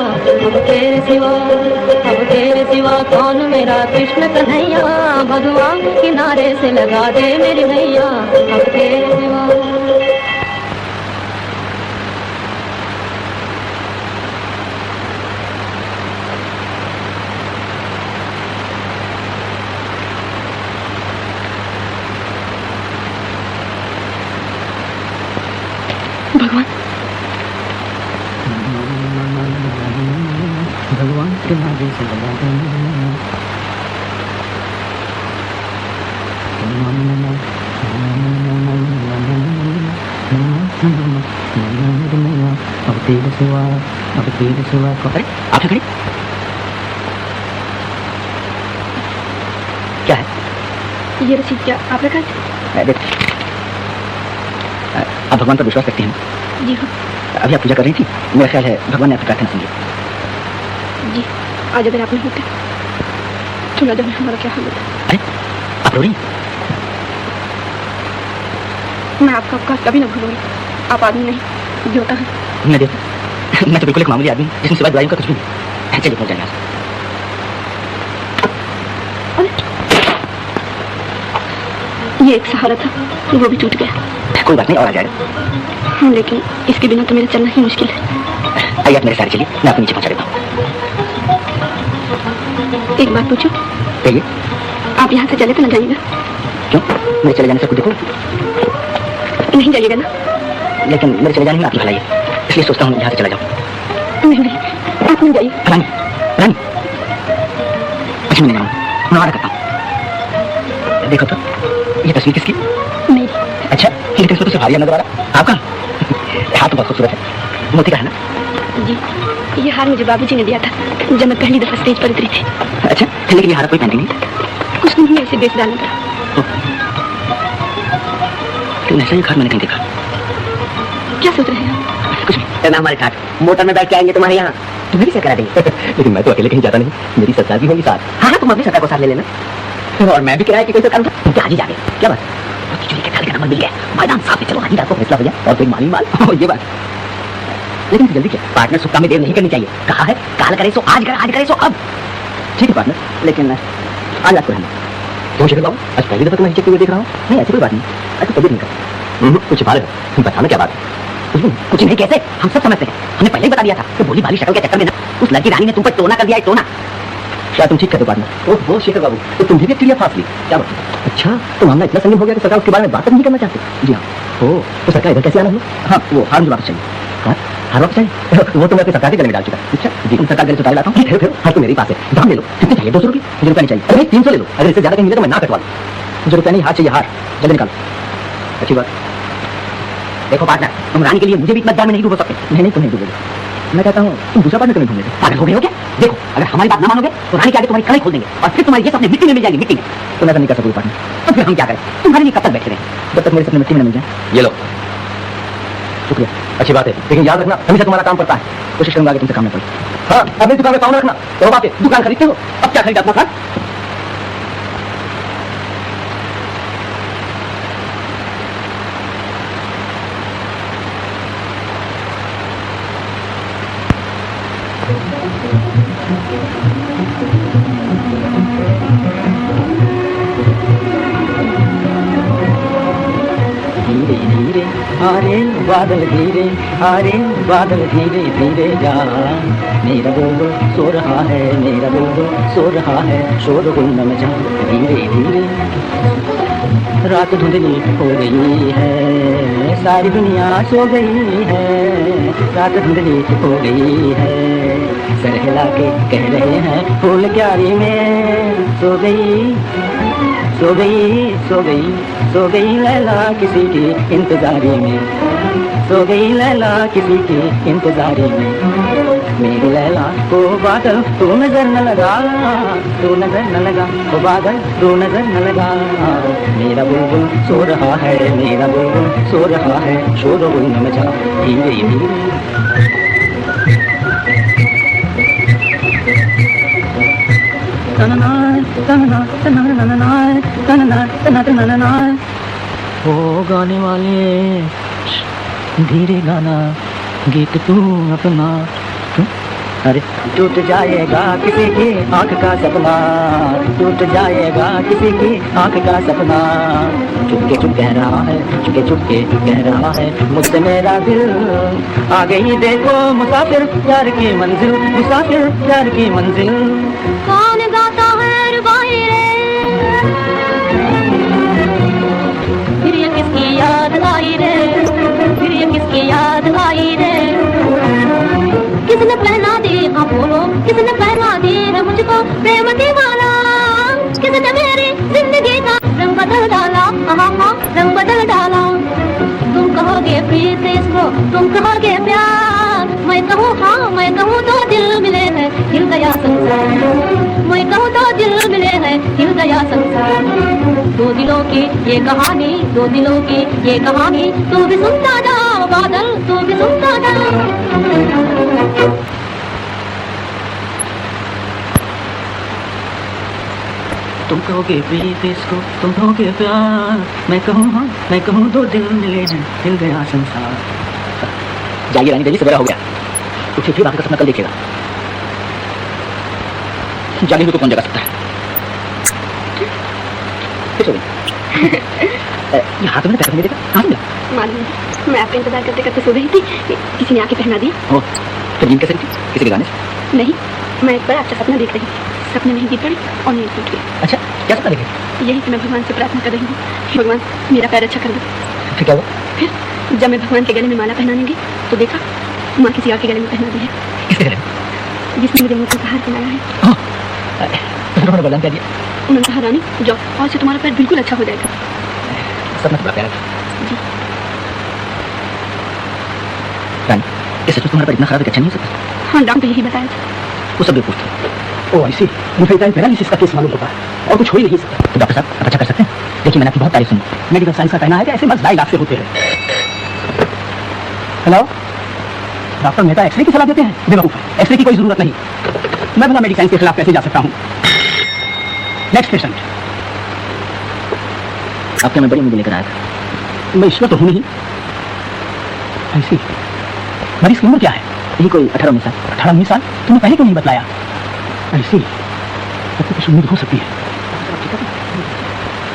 अब तेरे सिवा कौन मेरा कृष्ण कन्हैया, भगवान किनारे से लगा दे मेरी नैया। अब तेरे सिवा भगवान भगवान के नाम से लगा अब तेरे सिवा अरे आप खड़ी क्या है ये रसीद क्या आप रखा है? देख आप भगवान पर विश्वास रखते हैं? जी हाँ। अभी आप पूजा कर रही थी, मेरा ख्याल है भगवान ने आपकी प्रार्थना सुनी। जी आज अगर आप नहीं होते तो न जाने हमारा क्या हाल होता। अरे आप रो रही हैं? मैं आपका उपकार कभी न भूलूंगी। आप आदमी नहीं देवता है। मैं देवता? मैं तो बिल्कुल एक मामूली आदमी जिसमें सिवाय बुराइयों का कुछ भी नहीं। चलिए पहुंच जाएंगे। ये एक सहारा था, वो भी टूट गया। कोई बात नहीं, और आ जाएगा। हाँ, लेकिन इसके बिना तो मेरा चलना ही मुश्किल है। आइए आप मेरे साथ चलिए, मैं आपको नीचे पहुंचा देता हूँ। एक बात पूछूं? कहिए। आप यहाँ से चले तो न जाइएगा? क्यों? मेरे चले जाने से कुछ देखो। नहीं जाइएगा ना? लेकिन मेरे चले जाने में आपकी भलाई है, इसलिए सोचता हूँ यहाँ से चला जाऊँ। नहीं, आप नहीं जाइए। रानी, रानी, अच्छा मैं नहीं जाऊँगा, मैं वादा करता हूँ। देखो तो, ये तस्वीर किसकी? मेरी। अच्छा, लेकिन इसमें तो सिर्फ हारिया नजर आ रहा। आपका? हाथ तो बहुत खूबसूरत है, मोती का है ना? जी, ये हार मुझे बाबूजी ने दिया था जब मैं पहली दफा स्टेज पर उतरी थी। अच्छा, लेकिन ये हार कोई पहनती नहीं? कुछ दिन में इसे बेच डालना पड़ा। लेकिन ऐसा ही घर मैंने कहीं देखा। क्या सोच रहे हैं आप? कुछ नहीं, हमारे साथ मोटर में बैठ के आएंगे तुम्हारे यहाँ, तुम्हें भी से करा देंगे। लेकिन मैं तो अकेले कहीं जाता नहीं, मेरी सरकार भी होगी साथ। हाँ, तुम अपनी सरकार को साथ ले लेना। और मैं भी किराए की कोई सरकार था, आज ही जाके क्या बात? चोरी के खाली का नंबर मिल गया, मैदान साफ है, चलो आज ही रात को फैसला हो जाए और कोई माली माल। ये बात। लेकिन जल्दी क्या, पार्टनर सुख में देर नहीं करनी चाहिए। कहा है काल करे सो आज करे सो अब। ठीक है पार्टनर, लेकिन आज रात को रहना। क्यों शेखर बाबू, आज पहली दफा तुम्हें हिचकते हुए देख रहा हूँ? नहीं ऐसी कोई बात नहीं, ऐसी तबीयत नहीं कर। कुछ बात है, बताना क्या बात है? कुछ नहीं, कैसे? हम सब समझते हैं, हमने पहले ही बता दिया था कि भोली भाली शक्ल के चक्कर में ना उस लड़की रानी ने तुम पर टोना कर दिया है, टोना। क्या तुम ठीक कहते हो पार्टनर? ओह शेखर बाबू, तो तुम भी चिड़िया फांस ली, क्या बात? अच्छा, तो मामला इतना संगीन हो गया कि सरकार उसके बारे में बात नहीं करना चाहती? जी हाँ। ओह, तो सरकार इधर कैसे आना हुआ? हाँ, वो हार मुझे वापस चाहिए। हार वापस चाहिए? वो तो मैं अपनी सरकार के गले में डाल चुका। अच्छा जी, तुम सरकार गले से लाता हूँ। फिर हार तो मेरे पास है, दाम ले लो। कितने चाहिए? 200 रुपये? मुझे रुपया नहीं चाहिए। अरे 300 ले लो, अगर इससे ज्यादा कहीं मिले तो मैं ना कटवा लूँ। मुझे रुपया नहीं, हाथ चाहिए, हार जल्दी निकालो। अच्छी बात। देखो पार्टनर, तुम रानी के लिए मुझे भी इतना दाम में नहीं डूबो सकते। नहीं, तुम नहीं डूबोगे। मैं कहता हूँ तुम दूसरा पार्टनर क्यों नहीं ढूंढ लेते? पागल हो गए हो क्या? देखो, अगर हमारी बात ना मानोगे तो रानी के आगे तुम्हारी कलाई खोल देंगे और फिर तुम्हारे ये सपने मिट्टी में मिल जाएंगे, मिट्टी में। तो मैं नहीं कर सकूँ पार्टनर, तो फिर हम क्या करें? तुम्हारे लिए कब तक बैठे रहे जब तक मेरे सपने मिट्टी में मिल जाए? ये लो, शुक्रिया, अच्छी बात है, लेकिन याद रखना हमेशा तुम्हारा काम पड़ता है। कोशिश करूंगा कि तुमसे काम न पड़े। हाँ, अपनी दुकान में पाँव रखना। तो बात है, दुकान खरीदते हो, अब क्या खरीदा अपना साथ? धीरे धीरे आरे बादल धीरे आरे बादल धीरे धीरे जा, मेरा बुलबुल सो रहा है, मेरा बुलबुल सो रहा है, शोर गुल न मचा। धीरे धीरे रात धुंधली हो गई है, सारी दुनिया सो गई है, रात धुंधली हो गई है, सर हिला के कह रहे हैं फूल क्यारी में सो गई, सो गई, सो गई, सो गई लैला किसी की इंतजारी में, सो गई लैला किसी की इंतजारी में। मेरी लैला को बादल तू नजर न लगा, तू नजर न लगा, ओ बादल तू नजर न लगा, मेरा बुलबुल सो रहा है, मेरा बुलबुल सो रहा है, शोर गुल न मचा। धीरे धीरे ओ गाने वाले धीरे गाना, गीत तू अपना। अरे टूट जाएगा किसी की आंख का सपना, टूट जाएगा किसी की आंख का सपना, चुपके चुप कह रहा है, चुपके चुपके कह रहा है मुझसे मेरा दिल। आ गई देखो मुसाफिर प्यार की मंजिल, मुसाफिर प्यार की मंजिल। कौन गाता है रुबाई रे, फिर ये किसकी याद आई रे, फिर ये किसकी याद आई रे, किसने पहना रंग बदल डाला। तुम कहोगे प्रीत इसको, तुम कहोगे प्यार, मैं कहूँ हाँ, मैं कहूँ तो दिल मिले हैं, हिल गया संसार। मैं कहूँ तो दिल मिले हैं, हिल गया संसार। दो दिलों की ये कहानी, दो दिलों की ये कहानी, तू भी सुनता जा बादल, तू भी सुनता जा। तुम कहोगे प्रीत इसको, तुम कहोगे प्यार, मैं कहूँ हाँ, मैं कहूँ तो दिल मिले हैं, हिल गया संसार। जाइए रानी देवी, सवेरा हो गया। उठिए फिर बाकी का सपना कल देखिएगा। जागेंगे तो कौन जगा सकता है। फिर सो गई। ये हाथ में पैसा नहीं देखा, कहाँ से मिला? मालूम है, मैं आपका इंतजार करते करते सो रही थी, किसी ने आके पहना दिया। ओ, फिर नींद कैसे थी? किसी के गाने से? नहीं, मैं एक बड़ा अच्छा सपना देख रही थी। सपने में ही गिर पड़ी और नींद टूट गई। अच्छा, क्या सपना देखे? यही कि मैं भगवान से प्रार्थना कर रही हूँ, भगवान मेरा पैर अच्छा कर दो। फिर क्या हुआ? फिर जब मैं भगवान के गले में माला पहनाने गई तो देखा माँ किसी और के गले में पहना दी है, किसके गले में? जिसने मुझे मुझसे हार पहनाया है। हाँ, तो उन्होंने बदनाम क्या दिया? उन्होंने कहा रानी जाओ, और से तुम्हारा पैर बिल्कुल अच्छा हो जाएगा। सपना तो बड़ा प्यारा था। जी। रानी, ये सच में तुम्हारा पैर इतना खराब है कि अच्छा नहीं हो सकता? हाँ, डॉक्टर यही बताया था। वो सब बेवकूफ था। ओ ऐसी मुझे पैरालिसिस का केस मालूम होता है और कुछ हो ही नहीं सकता। तो डॉक्टर साहब, आप अच्छा कर सकते हैं। देखिए, मैंने आपकी बहुत तारीफ सुनी। मेडिकल साइंस का कहना है कि ऐसे मर्ज 2.5 लाख से होते हैं। हेलो डॉक्टर मेहता, एक्सरे की सलाह देते हैं? बेवकूफ है, एक्सरे की कोई जरूरत नहीं। मैं भला मेडिकल साइंस के खिलाफ कैसे जा सकता हूँ? Next patient. आपके मैं बड़ी उम्मीद लेकर आया था। मैं ईश्वर तो हूँ नहीं। ऐसी मरीज की उम्र क्या है? यही कोई 18-19 साल। 18-19 साल? तुमने पहले क्यों नहीं बतलाया? ऐसी तब तो कुछ उम्मीद हो सकती है।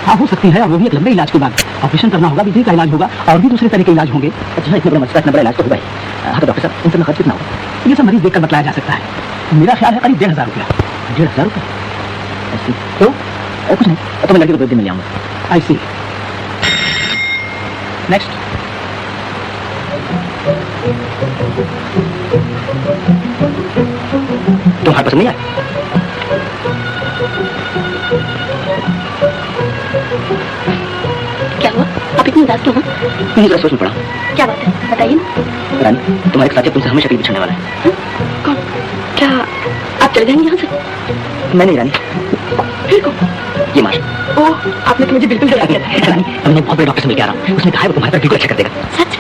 हाँ, हो सकती है, और वो भी एक लंबे इलाज के बाद। ऑपरेशन करना होगा, विधि का इलाज होगा और भी दूसरे तरह के इलाज होंगे। अच्छा, इतना बड़ा मसला, इतना बड़ा इलाज तो होगा ही। हाँ तो डॉक्टर साहब, इन सब में खर्च कितना होगा? ये सब मरीज देखकर बतलाया जा सकता है। मेरा ख्याल है करीब 1,500 रुपया। 1,500 रुपये? ऐसी तो कुछ नहीं, तो मैं लड़के को 2 दिन में ले आऊँगा। आई सी। नेक्स्ट। तुम्हारे पसंद नहीं आया? क्या हुआ, आप इतनी उदास क्यों हो? मुझे जरा सोच में पड़ा। क्या बात है, बताइए ना। रानी, तुम्हारे एक साथी तुमसे हमेशा पीछे बिछड़ने वाला है। कौन? क्या आप चले जाएंगे यहाँ से? मैं नहीं रानी, फिर कौन? ये मास्टर। ओह, आपने तो मुझे बिल्कुल डरा दिया था। रानी, अब मैं बहुत बड़े डॉक्टर से मिल के आ रहा हूँ। उसने कहा है वो तुम्हारे पैर बिल्कुल अच्छा कर देगा। सच?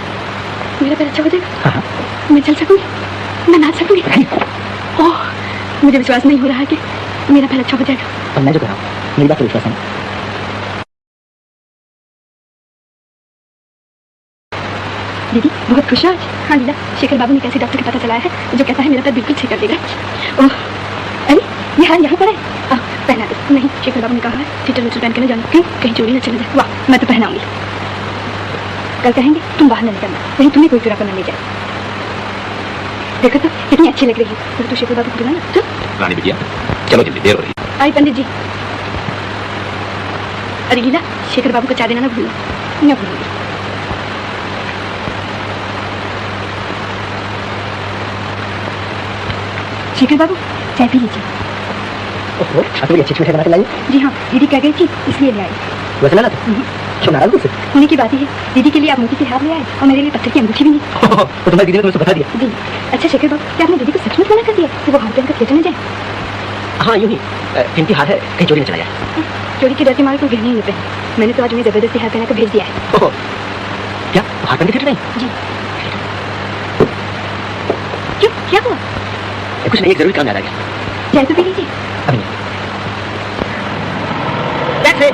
मेरा पैर अच्छा हो जाएगा? हाँ, मैं चल सकूंगी, मैं नाच सकूंगी? ओह, मुझे विश्वास नहीं हो रहा है कि मेरा पैर अच्छा हो जाएगा। और मैं जो कह रहा हूँ, मेरी बात पर विश्वास है ना? दीदी बहुत खुश है आज। हाँ लीला, शेखर बाबू ने कैसे डॉक्टर के पता चलाया है जो कहता है मेरा पैर बिल्कुल ठीक कर देगा। ओह, अरे ये हार यहाँ पर है। पहना दो। नहीं, शेखर बाबू ने कहा है थीटर विटर पहन के न जाना। क्यों? कहीं चोरी न चले जाए। वाह, मैं तो पहनाऊंगी। कल कहेंगे तुम बाहर न निकलना, कहीं तुम्हें कोई चुरा कर न ले जाए। देखो तो कितनी अच्छी लग रही है। तो शेखर बाबू को बुलाना। चल रानी बिटिया, चलो जल्दी, देर हो रही है। आई पंडित जी। अरे लीला, शेखर बाबू को चाय देना ना भूलना। न भूलूंगी। शेखर बाबू, चाय पी लीजिए। ओहो, आप बड़ी अच्छी मिठाई बना के लाई। जी हाँ, दीदी कह गई थी इसलिए ले आई। वैसे ना क्यों नाराज मुझसे? होने की बात ही है, दीदी के लिए आप मोती के हार ले आए और मेरे लिए पत्थर की अंगूठी भी नहीं। तो तुम्हारी दीदी ने तुम्हें बता दिया? जी। अच्छा शेखर बाबू, क्या आपने दीदी को सचमुच मना कर दिया कि वो हार पहनकर थिएटर में जाए? हाँ, यूं ही कीमती हार है, कहीं चोरी न चला जाए। चोरी के डर के मारे कोई गहने ही नहीं पहने। मैंने तो आज उन्हें जबरदस्ती हार पहनाकर भेज दिया है। ओहो, क्या हार पहन के थिएटर नहीं? जी। क्यों, क्या हुआ? कुछ नहीं, एक जरूरी काम याद आ गया। चाय तो पी लीजिए। अभी नहीं। टैक्सी।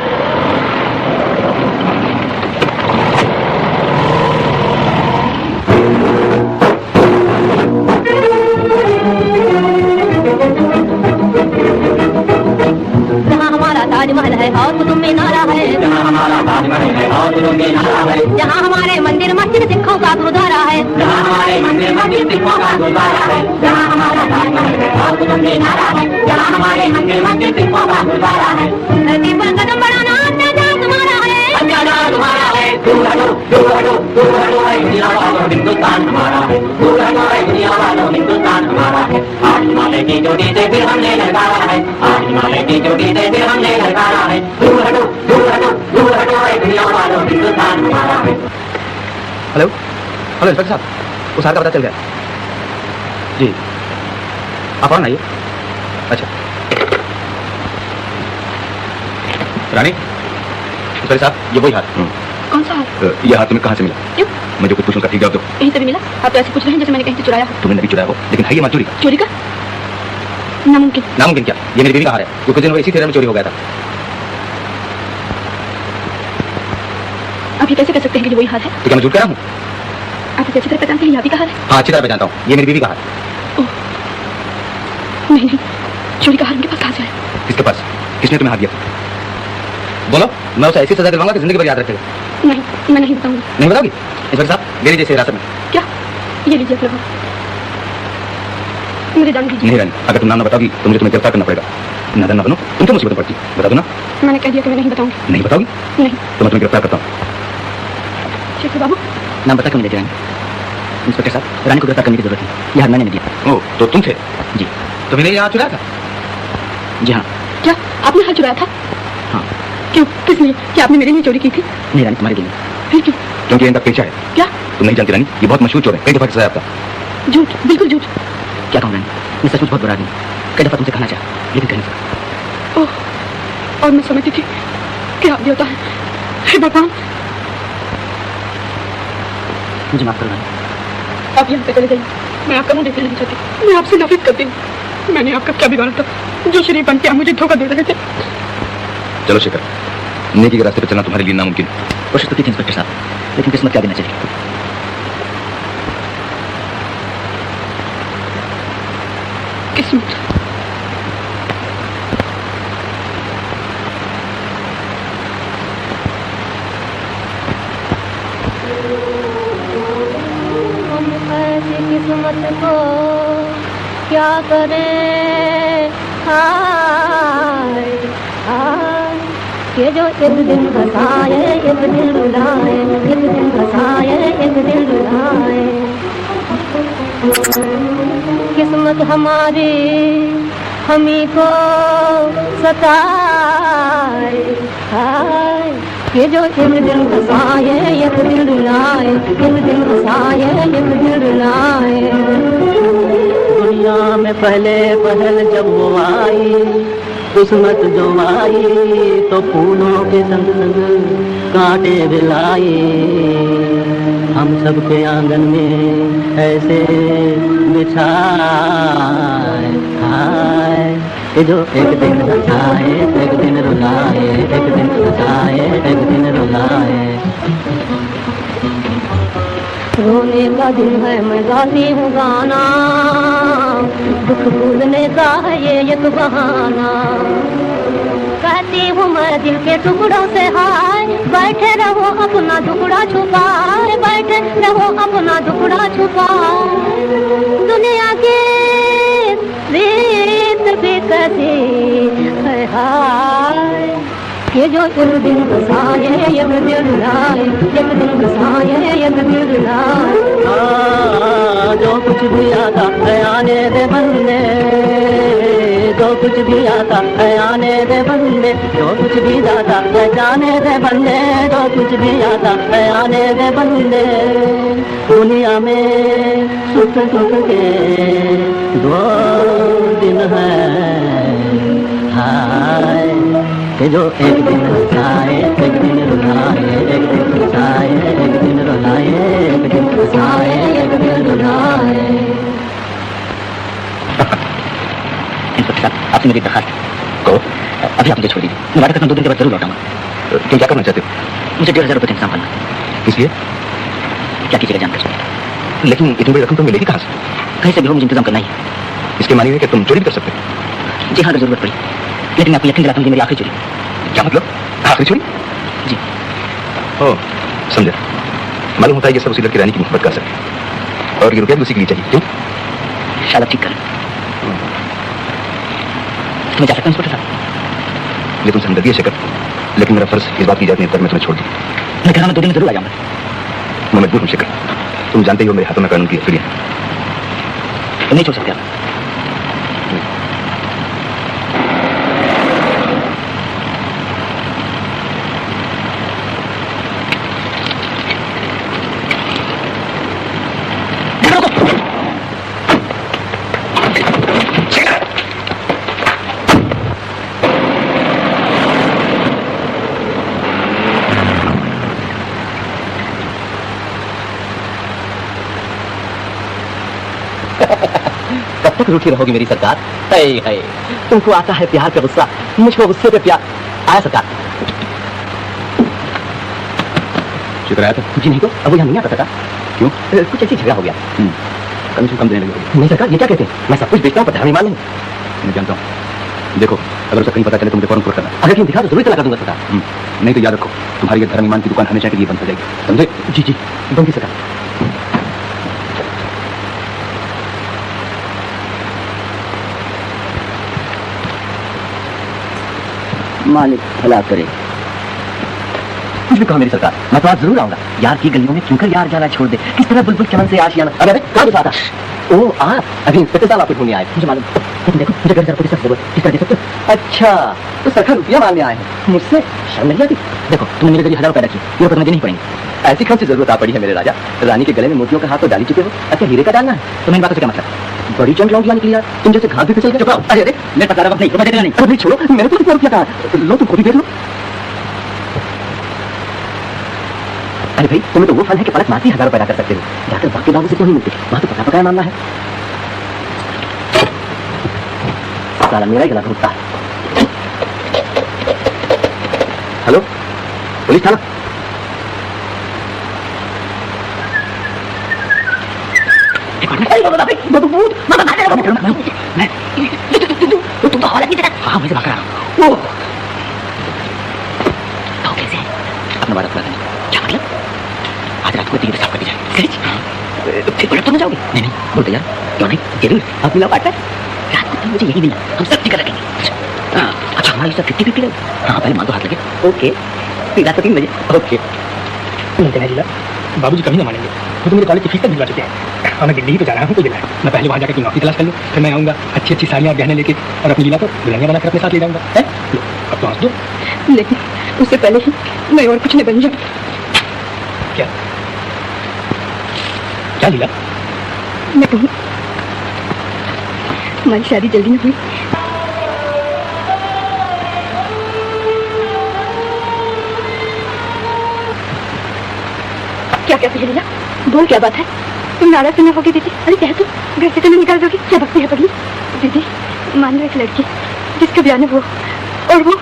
जहाँ हमारा ताजमहल है और कुतुब मीनार है, जहाँ हमारा ताजमहल है और कुतुब मीनार है, जहाँ हमारे मंदिर मस्जिद सिखों का गुरुद्वारा है, जहाँ हमारे मंदिर मस्जिद सिखों का गुरुद्वारा है, जहाँ हमारा ताजमहल है और कुतुब मीनार है, जहाँ हमारे मंदिर मस्जिद सिखों का गुरुद्वारा है। धरती पर कदम बढ़ाना अत्याचार तुम्हारा है, अत्याचार तुम्हारा है। दूर हटो, दूर हटो, दूर हटो है दुनिया वालों, हिंदुस्तान हमारा है। दूर हटो है दुनिया वालों, हिंदुस्तान हमारा है। आज हिमालय की चोटी से फिर हमने ललकारा है, आज हिमालय की चोटी से फिर हमने ललकारा है। दूर हटो, दूर हटो, दूर हटो है दुनिया वालों, हिंदुस्तान हेलो हेलो इंस्पेक्टर साहब, उस हार का पता चल गया जी। आप और आइए। अच्छा रानी, इंस्पेक्टर साहब ये वही हार। कौन सा हार? ये हार तुम्हें कहाँ से मिला? क्यों? मैं जो कुछ पूछूं का ठीक जवाब दो। कहीं से भी मिला? आप तो ऐसे पूछ रहे हैं जैसे मैंने कहीं से चुराया हो। तुमने नहीं चुराया हो, लेकिन है ये चोरी। चोरी का? नामुमकिन। नामुमकिन क्या? ये मेरी बीवी का हार है, वो कुछ दिन इसी थिएटर में चोरी हो गया था। आप ये कैसे कह सकते हैं कि ये वही हार है? तो क्या मैं झूठ कह रहा हूँ? आप इसे अच्छी तरह पहचानते हैं, ये आप ही का हार है? हाँ अच्छी तरह पहचानता हूँ, ये मेरी बीवी का हार। नहीं नहीं, चोरी का हार उनके पास कहाँ से आया? किसके पास? किसने तुम्हें हाथ दिया? बोलो, मैं उसे ऐसी सजा दिलवाऊंगा कि जिंदगी भर याद रखेगा। नहीं, मैं नहीं बताऊंगी। नहीं बताओगी? इंस्पेक्टर साहब ले लीजिए इसे हिरासत में। क्या? ये लीजिए अपना हार। मुझे जाने दीजिए। नहीं रानी, अगर तुम नाम न बताओगी तो मुझे तुम्हें गिरफ्तार करना पड़ेगा। नजर न बनो, तुम तो मुसीबत पड़ती। बता दो ना। मैंने कह दिया कि मैं नहीं बताऊंगी। नहीं बताओगी नहीं। तो मैं तुम्हें गिरफ्तार करता हूँ। शेखर बाबू, नाम बता क्यों नहीं देते रानी? इंस्पेक्टर साहब, रानी को गिरफ्तार करने की जरूरत है, ये हार मैंने नहीं दिया। ओह, तो तुम थे? जी तुम्हें यहाँ चुराया था? जी हाँ। क्या आपने हार चुराया था? हाँ। क्यों? किस लिए? क्या आपने मेरे लिए चोरी की थी? नहीं रानी, तुम्हारे लिए नहीं। फिर क्यों? क्योंकि इनका पेशा है। क्या? तुम नहीं जानती रानी, ये बहुत मशहूर चोर है, कई दफा सजा आपका। झूठ, बिल्कुल झूठ। क्या कहूँ रानी, मैं सचमुच बहुत बुरा आदमी, कई दफा तुमसे कहना चाहा लेकिन कह नहीं सका। ओह, और मैं समझती थी कि आप देवता है। हे भगवान, मुझे माफ करो रानी। आप यहाँ से चले जाइए, मैं आपका मुंह देखना नहीं चाहती। मैं आपसे नफरत करती हूँ। मैंने आपका क्या बिगाड़ा था जो शरीफ बन के आप मुझे धोखा दे रहे थे? चलो शेखर, नेकी के रास्ते पर चलना तुम्हारे लिए नामुमकिन। कोशिश तो की थी इंस्पेक्टर साहब, लेकिन किस्मत क्या देना चाहिए। किस्मत। हम ऐसी किस्मत को क्या करें? हाय हाय, ये जो एक दिन हंसाए एक दिन रुलाए, एक दिन हंसाए एक दिन रुलाए। किस्मत हमारी हमी को सताए। हाय, ये जो एक दिन हंसाए एक दिन रुलाए, एक दिन हंसाए एक दिन रुलाए। दुनिया में पहले पहल जब वो आई, किस्मत जो आई तो फूलों के संग संग कांटे भी लाई। हम सबके आंगन में ऐसे बिछाए। हाय, ये जो एक दिन हंसाए एक दिन रुलाए, एक दिन हंसाए एक दिन रुलाए। रोने का दिन है मैं गाती हूँ गाना, दुख भूलने का है ये एक बहाना। कहती हूँ मैं दिल के टुकड़ों से हाय, बैठे रहो अपना टुकड़ा छुपाए, बैठे रहो अपना टुकड़ा छुपाए। दुनिया की रीत भी कैसी है हाय, ये जो एक दिन हंसाए एक दिन रुलाए, एक दिन हंसाए एक दिन रुलाए। जो कुछ भी आता है आने दे बंदे, जो कुछ भी आता है आने दे बंदे, जो कुछ भी जाता है जाने दे बंदे, जो कुछ भी आता है आने दे बंदे। दुनिया में सुख दुख के दो दिन है हाय, कि जो एक दिन हंसाए एक दिन रुलाए, एक दिन हंसाए एक दिन रुलाए, एक दिन हंसाए एक दिन रुलाए। इंस्पेक्टर साहब, आपसे मेरी दरखास्त कहो। अभी आप मुझे छोड़ दीजिए, मैं वादा करता हूँ 2 दिन के बाद जरूर लौटाऊंगा। तुम क्या करना चाहते हो? मुझे 1,500 रुपये का इंतजाम करना। इसलिए क्या कीजिएगा जानकर? लेकिन इतनी बड़ी रकम तो मिलेगी कहाँ से? कहीं से भी हो, मुझे इंतजाम करना ही है। इसके मानी है कि तुम चोरी भी कर सकते हो? जी हाँ, अगर जरूरत पड़ी, लेकिन मैं आपको यकीन दिलाता हूँ ये मेरी आखिरी चोरी। क्या मतलब? आखिरी चोरी? जी। ओह, समझा। मालूम होता है ये सब उसी लड़की रानी की मोहब्बत का असर है, और ये रुपया भी उसी के लिए चाहिए। क्यों? शायद आप ठीक करें। तुम्हें जा सकता हूँ इंस्पेक्टर साहब? ये तुमसे हमदर्दी है शेखर, लेकिन मेरा फर्ज इस बात की इजाजत नहीं तक मैं तुम्हें छोड़ दूँ। मैं कह रहा हूँ 2 दिन में जरूर आ जाऊंगा। मैं मजबूर हूँ शेखर, तुम जानते ही हो मेरे हाथों में कानून की हथेलियां हैं। तो नहीं छोड़ सकते आप। कब तक रूठी रहोगी मेरी सरकार? हाय हाय, तुमको आता है प्यार का गुस्सा, मुझको गुस्से पे प्यार आया सरकार। शुक्र आया था? जी नहीं तो अब वो यहाँ नहीं आता सरकार। क्यों? कुछ ऐसी झगड़ा हो गया। कम से कम देने लगे। नहीं सरकार, ये क्या कहते हैं? मैं सब कुछ बेचता हूँ पर धर्म ईमान नहीं। मैं जानता हूँ। देखो, अगर उसे कहीं पता चले तो मुझे फौरन फोन करना। अगर क्यों दिखा तो जरूर इतना कर दूंगा सरकार। नहीं तो याद रखो, तुम्हारी ये धर्म ईमान की दुकान हमेशा के लिए बंद हो जाएगी, समझे? जी जी, बंदी सरकार। मालिक भला करे। कुछ भी कहो मेरी सरकार, मैं तो आज जरूर आऊंगा। यार की गलियों में क्यों कर यार जाना छोड़ दे, किस तरह बुलबुल चमन से आशियाना। अरे कहाँ गुस्सा था? ओ आप अभी इंस्पेक्टर साहब आपको ढूंढने आए। मुझे मालूम, लेकिन देखो मुझे घर पुलिस से किस तरह दे सकते हो? अच्छा तो सरकार रुपया मांगने आए हैं मुझसे, शर्म नहीं आती? देखो तुमने मेरे जरिए 1000 रुपए रखी, ये रुपए मुझे नहीं पड़ेंगे। ऐसी कौन सी जरूरत आ पड़ी है मेरे राजा? रानी के गले में मोतियों का हाथ तो डाली चुके हो, अच्छा हीरे का डालना है? तुम्हें इन बातों से क्या मतलब? बड़ी चंट लौंडिया निकली यार, तुम जैसे घास भी फिसल के। चुप रहो। अरे मेरे पास वक्त नहीं, रुपया देना नहीं। अरे भाई छोड़ो, मैंने तो कितना रुपया कहा, लो तुम खुद ही देख लो। अरे भाई तुम्हें तो वो फल है कि पलक मारती 1000 रुपए अदा कर सकते हो, जाकर बाकी बाबू से क्यों नहीं मिलते? वहां तो पका पकाया मामला है। साला मेरा ही गला घोटता है। हेलो पुलिस थाना? तुम तो हालत नहीं देता। हाँ मैं से भाग रहा हूँ। तो कैसे है? अपना बात अपना क्या मतलब? आज रात को तीन साफ कर दी जाए। फिर पलट तो नहीं जाओगे? नहीं नहीं बोलते यार, क्यों नहीं? जरूर आप मिला पार्टनर, रात को 3 बजे यही मिलना, हम सब टिकट रखेंगे। अच्छा हमारे साथ 50-50 रहे। हाँ पहले मान दो हाथ लगे। ओके फिर रात को 3 बजे। ओके मिलते हैं जीला, बाबूजी कभी ना मानेंगे। वो तो मेरे कॉलेज की फीस तक भिजवा चुके हैं और मैं दिल्ली पे जा रहा हूँ। कोई दिला है, मैं पहले वहाँ जाकर नौकरी तलाश कर लूँ, फिर मैं आऊँगा अच्छी अच्छी साड़ियाँ और गहने लेके और अपनी लीला को दुल्हनिया बनाकर अपने साथ ले जाऊँगा। अब तो हंस दो। लेकिन उससे पहले ही मैं और कुछ नहीं बन जाऊँ। क्या क्या लीला? मैं कहूँ हमारी शादी जल्दी में हुई। क्या कहती है लीला? बोल क्या बात है? तुम नाराज नहीं होगी दीदी? अरे कह तो घर से तुम्हें निकाल दोगी? क्या भक्ति है पगली? दीदी मान लो एक लड़की जिसका ब्याह न हो और वो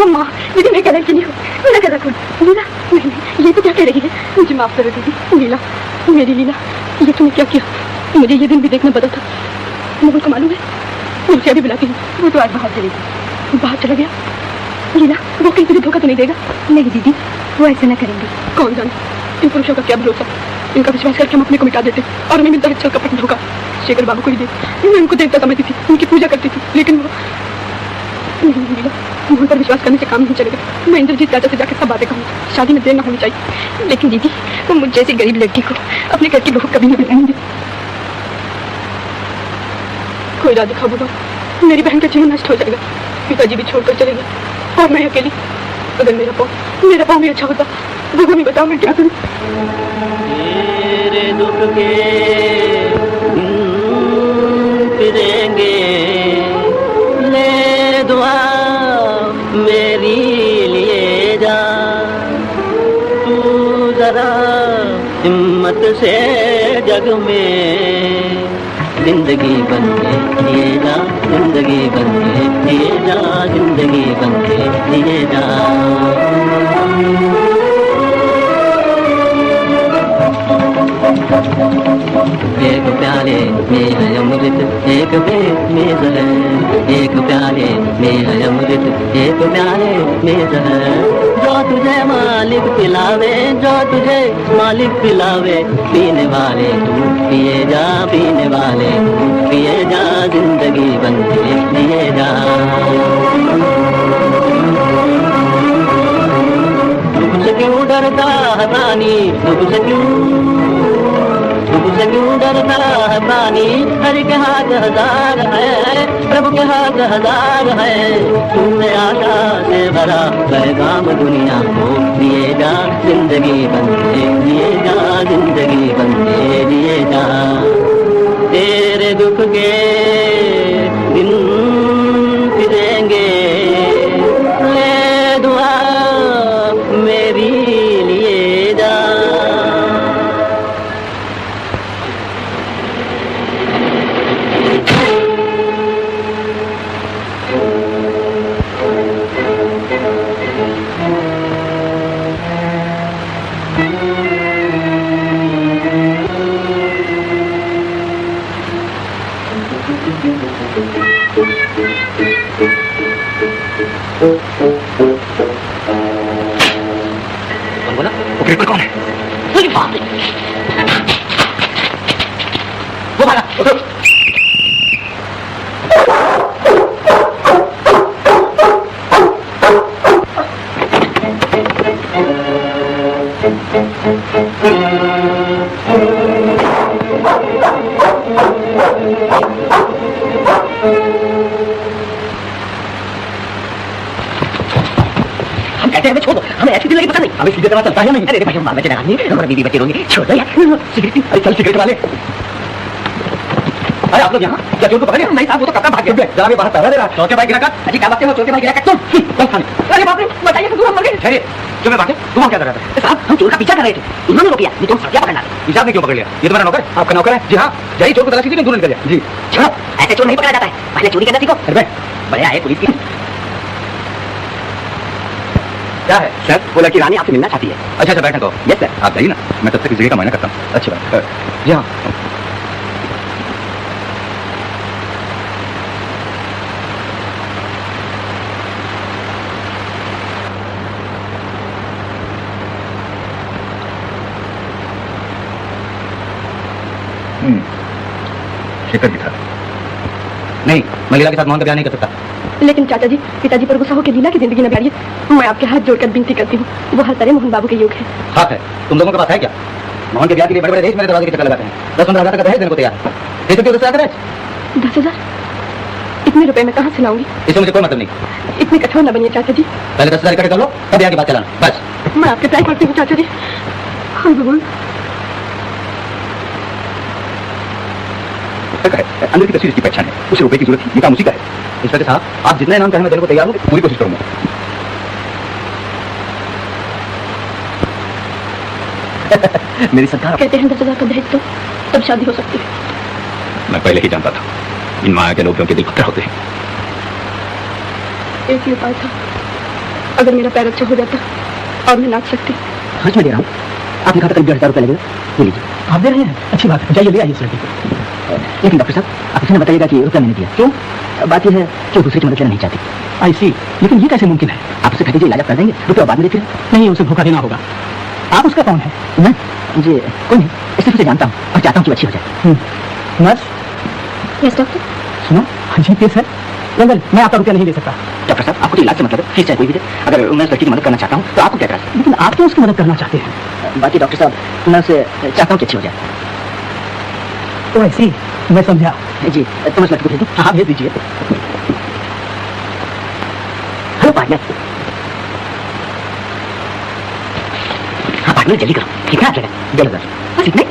माँ, दीदी मैं क्या लड़की नहीं हूँ, मेरा क्या रखूँ? लीला नहीं, ये तो क्या कह रही है? मुझे माफ करो दीदी। लीला मेरी लीला, ये तुमने क्या किया? मुझे ये दिन भी देखना पड़ा था। मोहन को मालूम है? मुझे अभी बुलाती हूँ, वो तो आज बाहर चली गई। बाहर चला गया? लीला वो कहीं तुझे धोखा तो नहीं देगा? नहीं दीदी वो ऐसे ना करेंगे। कौन जाने इन पुरुषों का क्या भरोसा, इनका विश्वास करके हम अपने को मिटा देते और हमें मिलता है छल कपट धोखा। शेखर बाबू को ही दे, मैं उनको देवता समझती थी, उनकी पूजा करती थी, लेकिन वो नहीं लीला, मोहन पर विश्वास करने से काम नहीं चलेगा। मैं इंद्रजीत चाचा से जाकर सब बातें कहूँगी, शादी में देर न होनी चाहिए। लेकिन दीदी वो मुझ जैसी गरीब लड़की को अपने घर की बहू कभी नहीं बनाएंगे। कोई राह दिखाओ बाबा, मेरी बहन का जीवन नष्ट हो जाएगा, पिताजी भी छोड़कर चले गए और मैं अकेली। अगर मेरा पाँव भी अच्छा होता, वो भी बताओ मैं क्या करूँ? तेरे दुख के फिरेंगे, ले दुआ मेरी लिए जा, तू जरा हिम्मत से जग में जिंदगी बन के जिए जा, जिंदगी बन के जिए जा, जिंदगी बन के जिए जा। एक प्याले में है अमृत, एक में जहर, एक प्याले में है अमृत, एक प्याले में जहर। जो तुझे मालिक पिलावे, जो तुझे मालिक पिलावे, पीने वाले तू पिए जा, पीने वाले तू पिए जा, जिंदगी बन के जिए जा। दुख से क्यों डरता है प्राणी, दुख से क्यों डरता है प्राणी, हरि के हाथ 1000 है, प्रभु के हाथ 1000 है। तूने आशा से भरा पैगाम दुनिया को दिए जा, जिंदगी बन के जिए जा, जिंदगी बन के जिए जा। तेरे दुख के दिन फिरेंगे, ले दुआ मेरी लिए जा। कौन बोला? वो क्रिपर कौन है? अरे बाप रे! वो भागा, उठो। हम कहते हैं हमें छोड़ दो, हमें ऐसी लगी पसंद नहीं। हमें सीधे तरह चलता है नहीं। अरे भाई हम बाल बच्चे लगाएंगे, हमारा बीवी बच्चे रोंगे, छोड़ दो यार। सिगरेट, अरे चल सिगरेट वाले। अरे आप लोग यहाँ क्या चोर को पकड़े? नहीं साहब, वो तो कब भाग गया। जरा भी बाहर पहरा दे रहा। चौके भाई गिरा कर। अजी क्या बात है, वो चौके भाई गिरा कर। तुम चल खाने। अरे बाप रे, बताइए तो हम मर गए। अरे क्यों मैं भागे? तुम क्या कर रहा था? साहब हम चोर का पीछा कर रहे थे, उन्होंने रोक लिया, नहीं तो सड़िया पकड़ना था। हिसाब ने क्यों पकड़ लिया? ये तो मेरा नौकर है। आपका नौकर है? जी हाँ, यही चोर को तलाशी थी, दूर निकल गया। जी चलो, ऐसे चोर नहीं पकड़ा जाता है, पहले चोरी करना सीखो। अरे बड़े आए पुलिस की। क्या है सर? वो लड़की रानी आपसे मिलना चाहती है। अच्छा बैठने दो। Yes sir. आप जाइए ना, मैं तब तक इस जगह का मायना करता हूँ। अच्छी बात। जी हाँ। शेखर भी था। नहीं, मैं लीला के साथ मोहन का ब्याह नहीं कर सकता। लेकिन चाचा जी, पिताजी पर गुस्सा होकर लीला की जिंदगी न बिगाड़िए। मैं आपके हाथ जोड़कर विनती करती हूँ, वो हर तरह मोहन बाबू के योग है। हाथ है? तुम लोगों के पास है क्या? मोहन के ब्याह के लिए बड़े बड़े देश मेरे दरवाजे के चक्कर लगाते हैं। 10-15 हजार का दहेज देने को तैयार है। दे सकते हो 10 हजार? 10,000? इतने रुपए मैं कहाँ से लाऊंगी? इससे मुझे कोई मतलब नहीं। इतने कठोर न बनिए चाचा जी। पहले 10,000 इकट्ठे कर लो, तब ब्याह की बात चलाना। बस मैं आपके ट्राई करती हूँ चाचा जी। हाँ भगवान। अंदर की तस्वीर इसकी पहचान है, उसे रुपए की जरूरत थी, ये काम उसी का है। इंस्पेक्टर साहब, आप जितना इनाम चाहे मैं देने को तैयार हूँ, पूरी कोशिश करूंगा। मेरी सरकार कहते हैं 10,000 का दहेज तो तब शादी हो सकती है। मैं पहले ही जानता था, इन माया के लोगों के दिल पत्थर होते हैं। एक ही उपाय था, अगर मेरा पैर अच्छा हो जाता और मैं नाच सकती। खर्च में दे रहा हूँ, आपने कहा था करीब 1,500 रुपये लगेगा, ले लीजिए। आप दे रहे हैं? अच्छी बात है, जाइए ले आइए। लेकिन डॉक्टर साहब, आप इसे बताइएगा कि रुपया मैंने दिया क्यों? बात यह है कि वो दूसरे की मदद करना नहीं चाहती। आई सी, लेकिन ये कैसे मुमकिन है? आप उसे कह दीजिए, इलाज कर देंगे, रुपया बाद में देते हैं। नहीं, उसे धोखा देना होगा। आप उसका कौन है? मैं? जी कोई नहीं, सिर्फ उसे जानता हूँ और चाहता हूँ कि अच्छी हो जाए। नर्स? Yes doctor. सुनो, जी केस है। जंगल, मैं आपका रुपया नहीं दे सकता। डॉक्टर साहब, आपको इलाज से मतलब है, फिर चाहे कोई भी दे। अगर मैं उस लड़की की मदद करना चाहता हूँ तो आपको क्या करा? लेकिन आप क्यों उसकी मदद करना चाहते हैं? बाकी डॉक्टर साहब, मैं उसे चाहता हूँ कि अच्छी हो जाए। तो ऐसी मैं समझा। जी, तुम इस लड़की को भेज दो। हाँ भेज दीजिए। Hello partner. हाँ पार्टनर, जल्दी करो। कितना आप लगा? 1,500। बस इतने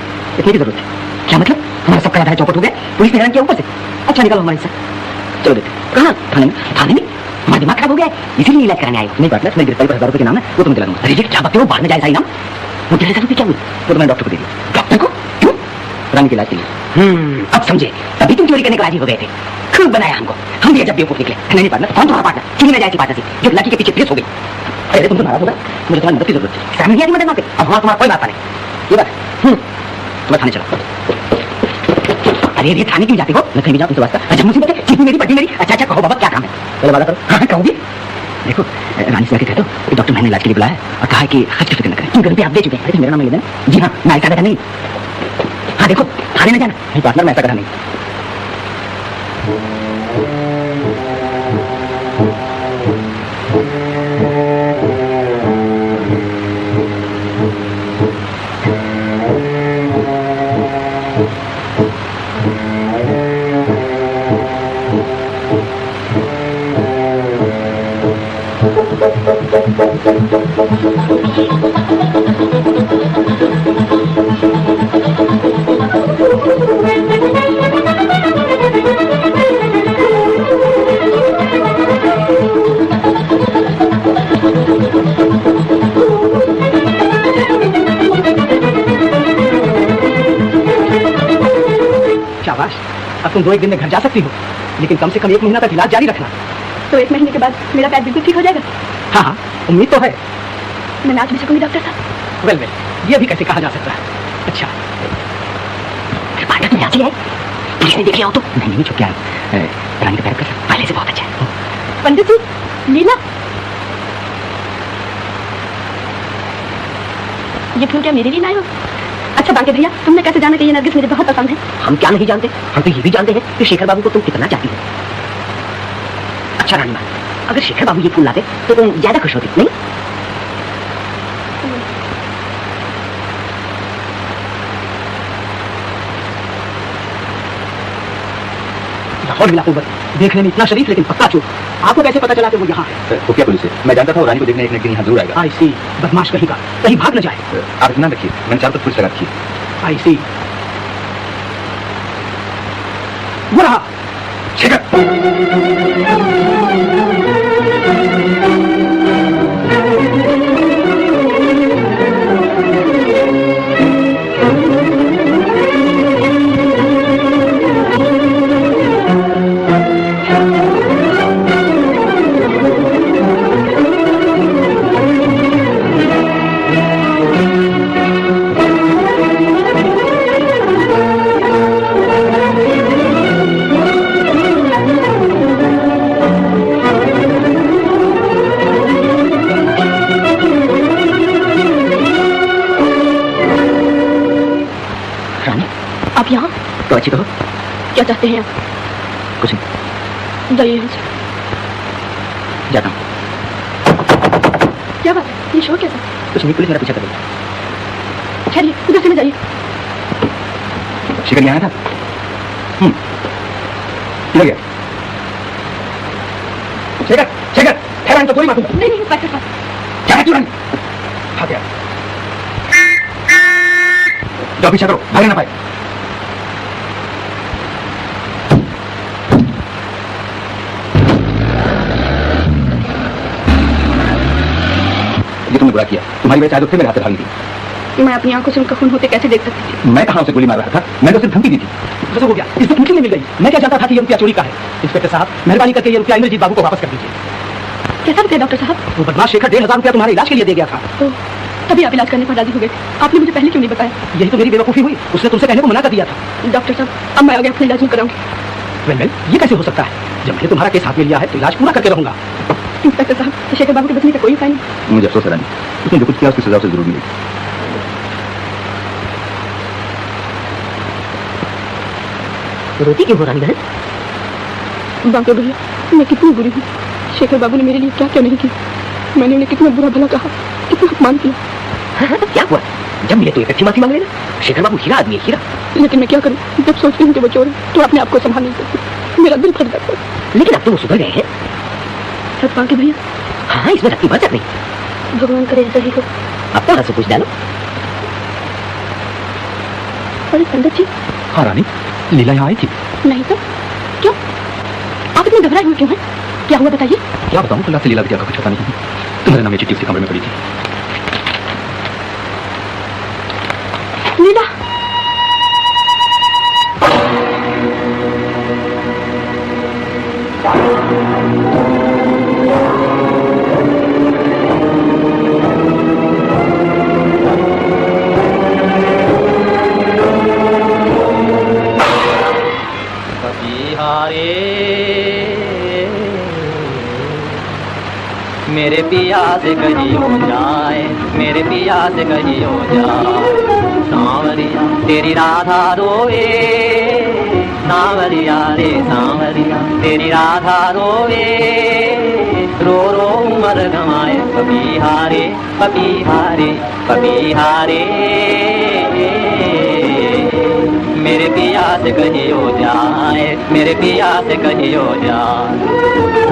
की जरूरत है। क्या मतलब? हमारा सबका आधार चौपट हो गया, पुलिस ने हैरान किया ऊपर से। अच्छा निकालो हमारे साथ। चलो देखते। कहाँ? थाने में। थाने में? हमारा दिमाग खराब हो गया है, इसीलिए इलाज कराने आए हो। नहीं पार्टनर, मेरी गिरफ्तारी पर 1,000 रुपये के नाम है, वो तुम दिला दूंगा। रिजेक्ट क्या बात है, वो बाद में जाए सही नाम। वो 1,500 रुपये क्या हुई? वो तो मैंने डॉक्टर को दे दिया। डॉक्टर को? क्यों? रानी के इलाज के लिए। अब समझे, तभी तुम चोरी करने को राजी हो गए थे। खूब बनाया हमको, हम भी जब बेवकूफ निकले। नहीं पार्टनर, कौन तुम्हारा पार्टनर? चुनी न जाए पार्टनर से, जो लड़की के पीछे पेश हो गई। अरे तुम तो नाराज हो गए, मुझे तुम्हारी मदद की जरूरत है। सामने की मदद मांगते, अब हमारा तुम्हारा कोई बात नहीं। ये बात तुम्हें थाने चलो। अरे ये थाने क्यों जाते हो? मैं कहीं भी जाऊँ तुमसे वास्ता। अच्छा मुसीबत है, जीतनी मेरी बड़ी मेरी। अच्छा कहो बाबा क्या काम है? पहले वादा करो। हाँ कहूँगी। देखो रानी से कह दो कि डॉक्टर मैंने इलाज के लिए बुलाया है और कहा है कि खर्च की फिक्र न करें, क्यों घर पे आप दे चुके हैं। अरे मेरा नाम ले देना। जी हाँ, मैं ऐसा करता नहीं। हाँ देखो, थाने में जाना नहीं पार्टनर, मैं ऐसा करना नहीं। शाबाश, अब तुम 2-1 दिन में घर जा सकती हो, लेकिन कम से कम 1 महीना तक इलाज जारी रखना। तो 1 महीने के बाद मेरा पैर बिल्कुल ठीक हो जाएगा? हाँ हाँ, उम्मीद तो है। मैं नाच भी सकूंगी डॉक्टर साहब? वेल, ये भी कैसे कहा जा सकता है। अच्छा पार्टनर तुम नाच ले आए? पुलिस ने देख लिया हो तो? नहीं छुप गया है। रानी का पैर पहले से बहुत अच्छा है। पंडित जी, लीला, ये फूल क्या मेरे लिए लाए हो? अच्छा बांके भैया, तुमने कैसे जाना कि ये नरगिस मुझे बहुत पसंद है? हम क्या नहीं जानते, हम तो ये भी जानते हैं कि शेखर बाबू को तुम कितना चाहती हो। अच्छा रानी माँ, अगर शेखर बाबू ये फूल लाते तो तुम ज्यादा खुश होती, नहीं? लाहौर मिला कुर्बत, देखने में इतना शरीफ लेकिन पक्का चोर। आपको कैसे पता चला कि वो यहाँ है? खुफिया पुलिस है, मैं जानता था वो रानी को देखने एक न एक दिन यहाँ जरूर आएगा। आई सी, बदमाश कहीं का, कहीं भाग न जाए। आप इतना रखिए, मैंने चारों तरफ पुलिस लगा रखी है। आई सी, वो रहा आप यहाँ? तो अच्छी कहो, क्या चाहते हैं आप? कुछ नहीं, जाइए यहाँ से। जाता हूँ। क्या बात है, ये शोर कैसा? कुछ नहीं, पुलिस मेरा पीछा कर रही। चलिए उधर से न जाइए। शिकर यहाँ आया था? किधर गया? शेखर, शेखर, ठहरा तो कोई मालूम नहीं नहीं, इंस्पेक्टर साहब। क्या है तू रानी? हाँ क्या? जाओ पीछा करो, भागने ना पाए। ये तुमने बुरा किया, तुम्हारी वजह से आज फिर मेरे हाथ से भागी थी। मैं अपनी आंखों से उनका खून होते कैसे देख सकती थी? मैं कहाँ उसे गोली मार रहा था, मैंने तो सिर्फ धमकी दी थी। गजब हो गया, इसको पूछने नहीं मिल गई। मैं क्या जानता था कि ये रुपया चोरी का है। इंस्पेक्टर साहब, मेहरबानी करके ये रुपया इंद्रजीत बाबू को वापस कर दीजिए। कैसा रुपया डॉक्टर साहब? वो बदमाश शेखर 1500 रुपया तुम्हारे इलाज के लिए दे गया था। तो तभी आप इलाज करने पर राजी हो गए। आपने मुझे पहले क्यों नहीं बताया? यही तो मेरी बेवकूफी हुई, उसने तुमसे कहने को मना कर दिया था। डॉक्टर साहब, अब मैं आगे अपना इलाज नहीं कराऊंगी। वेल, ये कैसे हो सकता है? जब मैंने तुम्हारा केस हाथ में लिया है तो इलाज पूरा करके रहूंगा। इंस्पेक्टर साहब, शेखर बाबू के बचने का कोई उपाय नहीं? मुझे अफसोस है रानी, उसने जो कुछ किया उसकी सजा से जरूर मिलेगी। रोती क्यों हो रानी बहन? बांके भैया, मैं कितनी बुरी हूँ। शेखर बाबू ने मेरे लिए क्या क्या नहीं किया। मैंने उन्हें कितना बुरा भला कहा, कितना अपमान किया। क्या हुआ? जब मिले तो एक अच्छी माफी मांग लेना। शेखर बाबू हीरा आदमी है, हीरा। लेकिन मैं क्या करूँ, जब सोचती हूँ कि वो चोर है तो अपने आप को संभाल नहीं सकती। मेरा दिल फट जाता है। लेकिन अब तो वो सुधर गए हैं। सच बांके भैया? हाँ, इसमें रत्ती बात नहीं। भगवान करे ऐसा ही हो। अब तो हंसो पूछ डालो। अरे पंडित जी। हाँ रानी, लीला यहाँ आई थी। नहीं तो क्यों? आप इतने घबराए हुए क्यों हैं? क्या हुआ बताइए। क्या बताऊँ, कल रात से लीला का कुछ पता नहीं। तुम्हारे नाम ये चिट्ठी उसके कमरे में पड़ी थी। लीला, मेरे पिया से कहीं हो जाए, मेरे पिया से कहीं हो जाए। सांवरिया तेरी राधा रोए, सांवरिया रे सांवरिया तेरी राधा रोए। रो रो उमर गंवाए, पपीहा रे पपीहा रे पपीहा रे। मेरे पिया से कहीं हो जाए, मेरे पिया से कहीं हो जाए।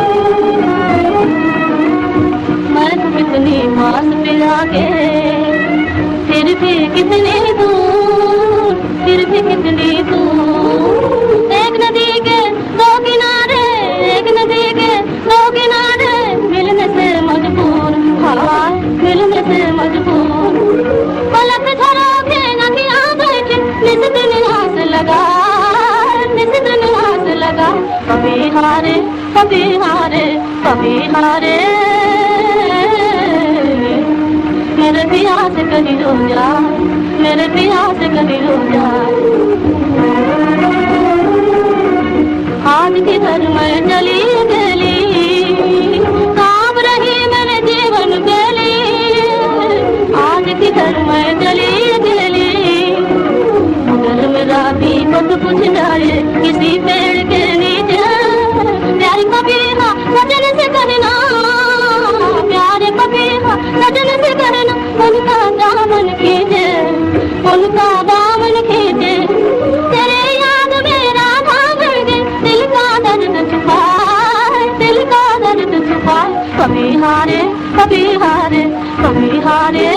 कितनी पास पे आके फिर भी कितनी दूर, फिर भी कितनी दूर। एक नदी के दो किनारे, एक नदी के दो किनारे, मिलने से मजबूर, हाँ मिलने से मजबूर। पलक झरोखे नदियाँ बैठे, निस दिन आस लगा, निस दिन आस लगा। कभी हारे कभी हारे कभी हारे, मेरे पिया से कहीं हो जा, मेरे पिया से कहीं हो जा। जाए किसी पेड़ के नीचे, प्यार पपीहा सजन से कहना, प्यार पपीहा सजन से कहना, उनका दामन खींचे, उनका दामन खींचे, तेरे याद मेरा भाग दे, दिल का दर्द छुपाए, दिल का दर्द छुपाए, कभी हारे कभी हारे कभी हारे,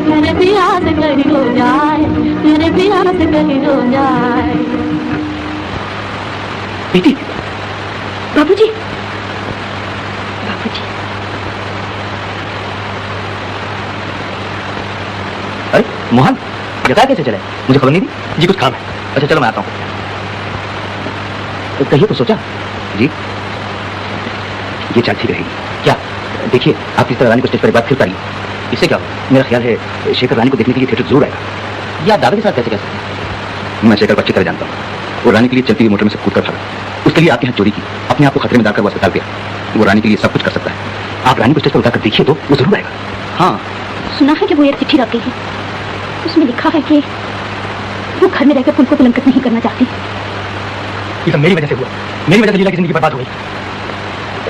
मेरे प्यार से कहीं हो जाए, मेरे प्यार से कहीं हो जाए। बेटी, बाबूजी, बाबूजी, अरे मोहन, जगह कैसे चले? मुझे खबर नहीं दी। जी कुछ काम है। अच्छा चलो मैं आता हूँ। कहिए तो सोचा जी, ये चाल ठीक रहेगी। क्या? देखिए, आप इस तरह रानी को स्टेज पर एक बार फिर पारिए। इससे क्या होगा? मेरा ख्याल है शेखर रानी को देखने के लिए थिएटर जरूर आएगा। ये आप दावे के साथ कैसे कह सकते हैं? मैं शेखर को अच्छी तरह जानता हूँ। वो रानी के लिए चलती हुई मोटर में से कूद कर भागा, उसके लिए आपके यहाँ चोरी की, अपने आप को खतरे में डालकर वो अस्पताल गया। वो रानी के लिए सब कुछ कर सकता है। आप रानी को स्टेज पर उतार कर देखिए तो वो जरूर आएगा। हाँ, सुना है कि वो एक चिट्ठी रख गई है, उसमें लिखा है कि वो घर में रहकर उनको कलंकित नहीं करना चाहती। ये सब मेरी वजह से हुआ। मेरी वजह से लीला की जिंदगी बर्बाद हो गई।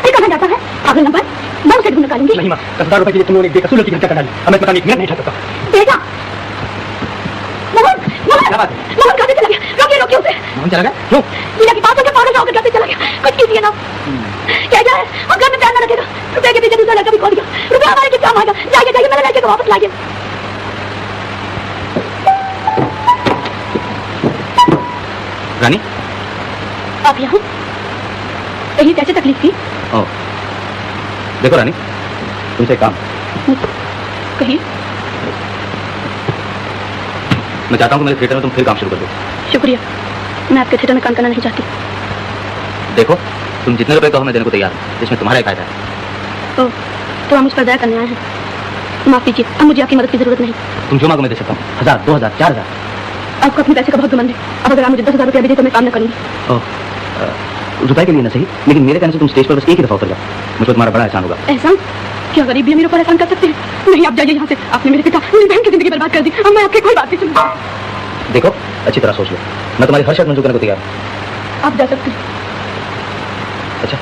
फिर कहाँ जाता है पागल नंबर? मैं उसे ढूंढ निकालूंगी। नहीं माँ, 10,000 रुपए के लिए तुम लोगों ने बेकसूर लड़की की हत्या कर डाली। अब मैं इस मकान में एक मिनट नहीं ठहर सकता। बेटा, मोहन, मोहन, क्या बात है? मोहन कहाँ से चला गया? रोकिए रोकिए उसे। मोहन चला गया? क्यों? लीला के पास होकर पागल होकर घर से चला गया। कुछ कीजिए ना। क्या है? और घर में प्यार न रखेगा। रुपए के पीछे दूसरा लड़का भी खो दिया। रुपया हमारे किस काम आएगा? जाइए जाइए, मेरे लड़के को वापस लाइए। रानी, आप यहाँ? कहीं कैसे तकलीफ थी? ओ, देखो रानी, तुमसे एक काम। कहिए। मैं चाहता हूँ कि मेरे थिएटर में तुम फिर काम शुरू कर दो। शुक्रिया, मैं आपके थिएटर में काम करना नहीं चाहती। देखो, तुम जितने रुपए कहो मैं देने को तैयार हूँ, इसमें तुम्हारा एक फायदा है। तो हम उस पर दया करने आए हैं। माफ कीजिए, अब मुझे आपकी मदद की जरूरत नहीं। तुम जो मांगो मैं दे सकता हूँ। 1000, 2000, 4000। आपको अपने पैसे का बहुत घमंड है। अब अगर आप मुझे 10,000 रुपया भी दे तो मैं काम न करूंगी। रुपए के लिए ना सही, लेकिन मेरे कहने से तुम स्टेज पर बस एक ही दफा उतर जाओ, मुझको तुम्हारा बड़ा एहसान होगा। एहसान? क्या गरीब भी मेरे ऊपर एहसान कर सकते हैं? नहीं, आप जाइए यहाँ से। आपने मेरे पिता, मेरी बहन की जिंदगी बर्बाद कर दी। अब मैं आपकी कोई बात नहीं सुनूंगी। देखो, अच्छी तरह सोच लो, मैं तुम्हारी हर शर्त मंजूर करने को तैयार हूँ। आप जा सकते हैं। अच्छा,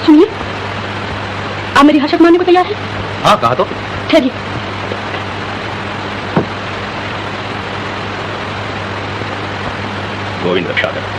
सुनिए, आप मेरी हर शर्त मानने को तैयार हैं? हाँ कहा तो। ठहरिए। गोविंद रक्षा कर।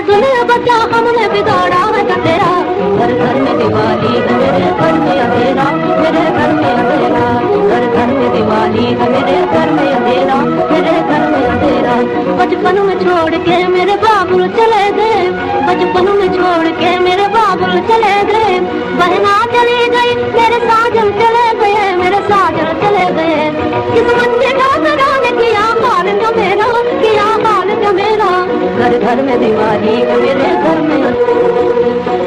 दुनिया बता हमने बिगाड़ा है तेरा, घर घर में दिवाली है मेरे घर में अंधेरा, मेरे घर में अंधेरा, घर घर में दिवाली घर में दिवाली का मेरे घर में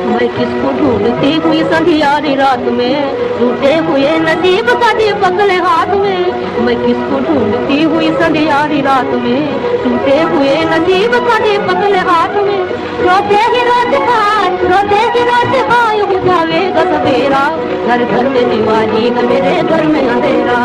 मैं किसको ढूंढती हुई संधियारी रात में टूटे हुए नसीब का दीपक ले हाथ में मैं किसको ढूंढती हुई संधियारी रात में टूटे हुए नसीब का दीपक ले हाथ में रोते ही रोते हाय हो जाएगा सवेरा घर घर में दिवाली का मेरे घर में अंधेरा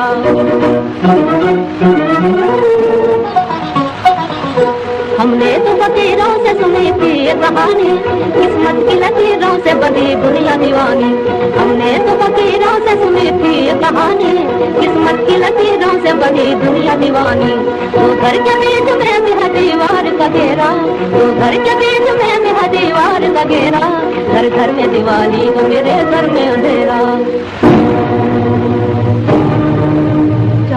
हमने तो फकीरों से सुनी थी ये कहानी किस्मत की लकीरों से बनी दुनिया दीवानी हमने तो फकीरों से सुनी थी ये कहानी किस्मत की लकीरों से बनी दुनिया दीवानी तो घर के बीच में मेरा दीवार का घेरा तो घर के बीच में मेरा दीवार का घेरा घर घर में दिवाली तो मेरे घर में अंधेरा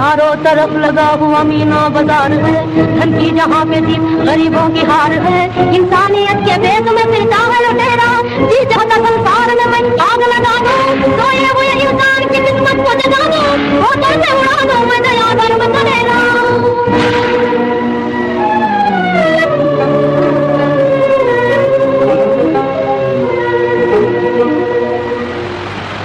चारों तरफ लगा हुआ मीना बाजार है धन की जहाँ पे थी गरीबों की हार है इंसानियत के बेग में फिरता है लुटेरा जी चाहता संसार में मैं आग लगा दूं सोए हुए इंसान की किस्मत को जगा दूं वो तो मैं उड़ा दूं मैं दया धर्म करेगा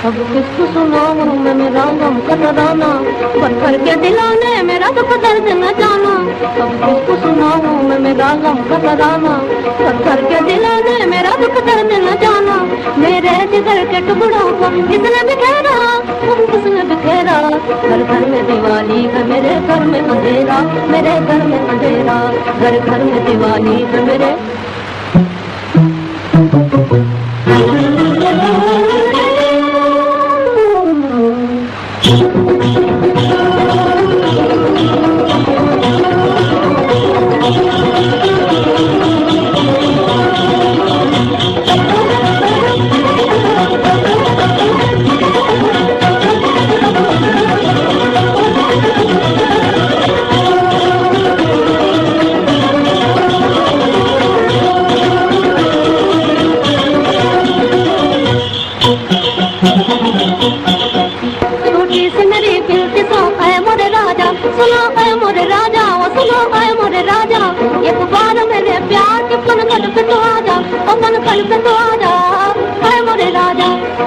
अब किसको सुनाऊं मैं मेरा गम का तराना पत्थर के दिलाने मेरा दुख दर्द न जाना अब किसको सुनाऊं मैं मेरा गम का तराना पत्थर के दिलाने मेरा दुख दर्द न जाना मेरे जिगर के टुकड़ों को किसने बिखेरा किसने बिखेरा घर घर में दिवाली का मेरे घर में अंधेरा मेरे घर में अंधेरा घर घर में दिवाली का मेरे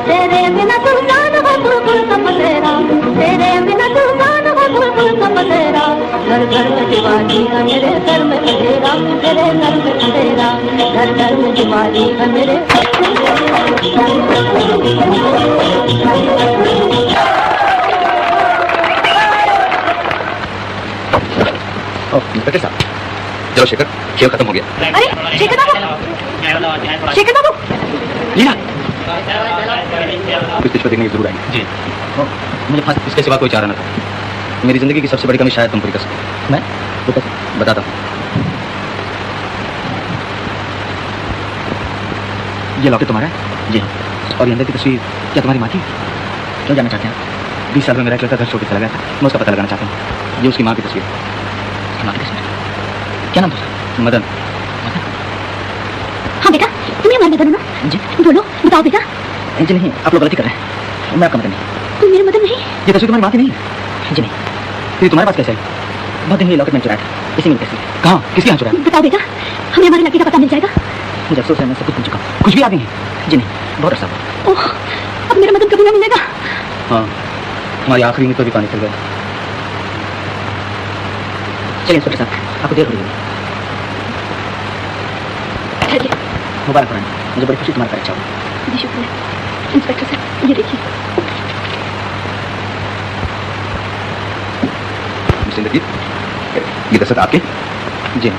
तेरे बिना सुल्तान हो बुलबुल का बसेरा तेरे बिना सुल्तान हो बुलबुल का बसेरा घर घर में दिवाली का मेरे घर में अंधेरा मेरे घर में अंधेरा घर घर में दिवाली का मेरे इंस्पेक्टर साहब चलो शेखर खेल खत्म हो गया अरे शेखर बाबू लीला इस पर देखने की जरूर आएंगे जी मुझे फांसी इसके सिवा कोई चारा न था मेरी जिंदगी की सबसे बड़ी कमी शायद तुम पूरी कर सकते मैं तो कैसे बताता हूँ ये लॉकेट तुम्हारा है जी और ये अंदर की तस्वीर क्या तुम्हारी माँ थी क्यों जानना चाहते हैं 20 साल में मेरा एक लड़का घर छोड़ के चला गया था मैं उसका पता लगाना चाहता हूँ ये उसकी माँ की तस्वीर माँ की तस्वीर क्या नाम था मदन हाँ बेटा तुम्हें हमारे मदन हो ना जी बोलो बताओ बेटा जी नहीं आप लोग गलती कर रहे हैं मैं आपका मदन नहीं तुम मेरे मदन नहीं ये तस्वीर तुम्हारी माँ की नहीं है जी नहीं फिर तुम्हारे पास कैसे है बहुत दिन हुई लॉकेट में चुराया था इसी में कैसे कहाँ किसके यहाँ चुराया बताओ बेटा हमें हमारे लड़के का पता मिल जाएगा मुझे अफसोस है मैं सब कुछ भूल चुका हूँ कुछ भी याद नहीं है जी नहीं बहुत अच्छा ओह अब मेरा मदन कभी ना मिलेगा हाँ हमारी आखिरी में तो भी पानी चल गया चलिए इंस्पेक्टर साहब आपको देर हो रही ठहरिए मुबारक हो मुझे बड़ी खुशी तुम्हारा अच्छा हुआ जी शुक्रिया इंस्पेक्टर साहब ये देखिए मिस्टर इंद्रजीत ये दस्तखत आपके जी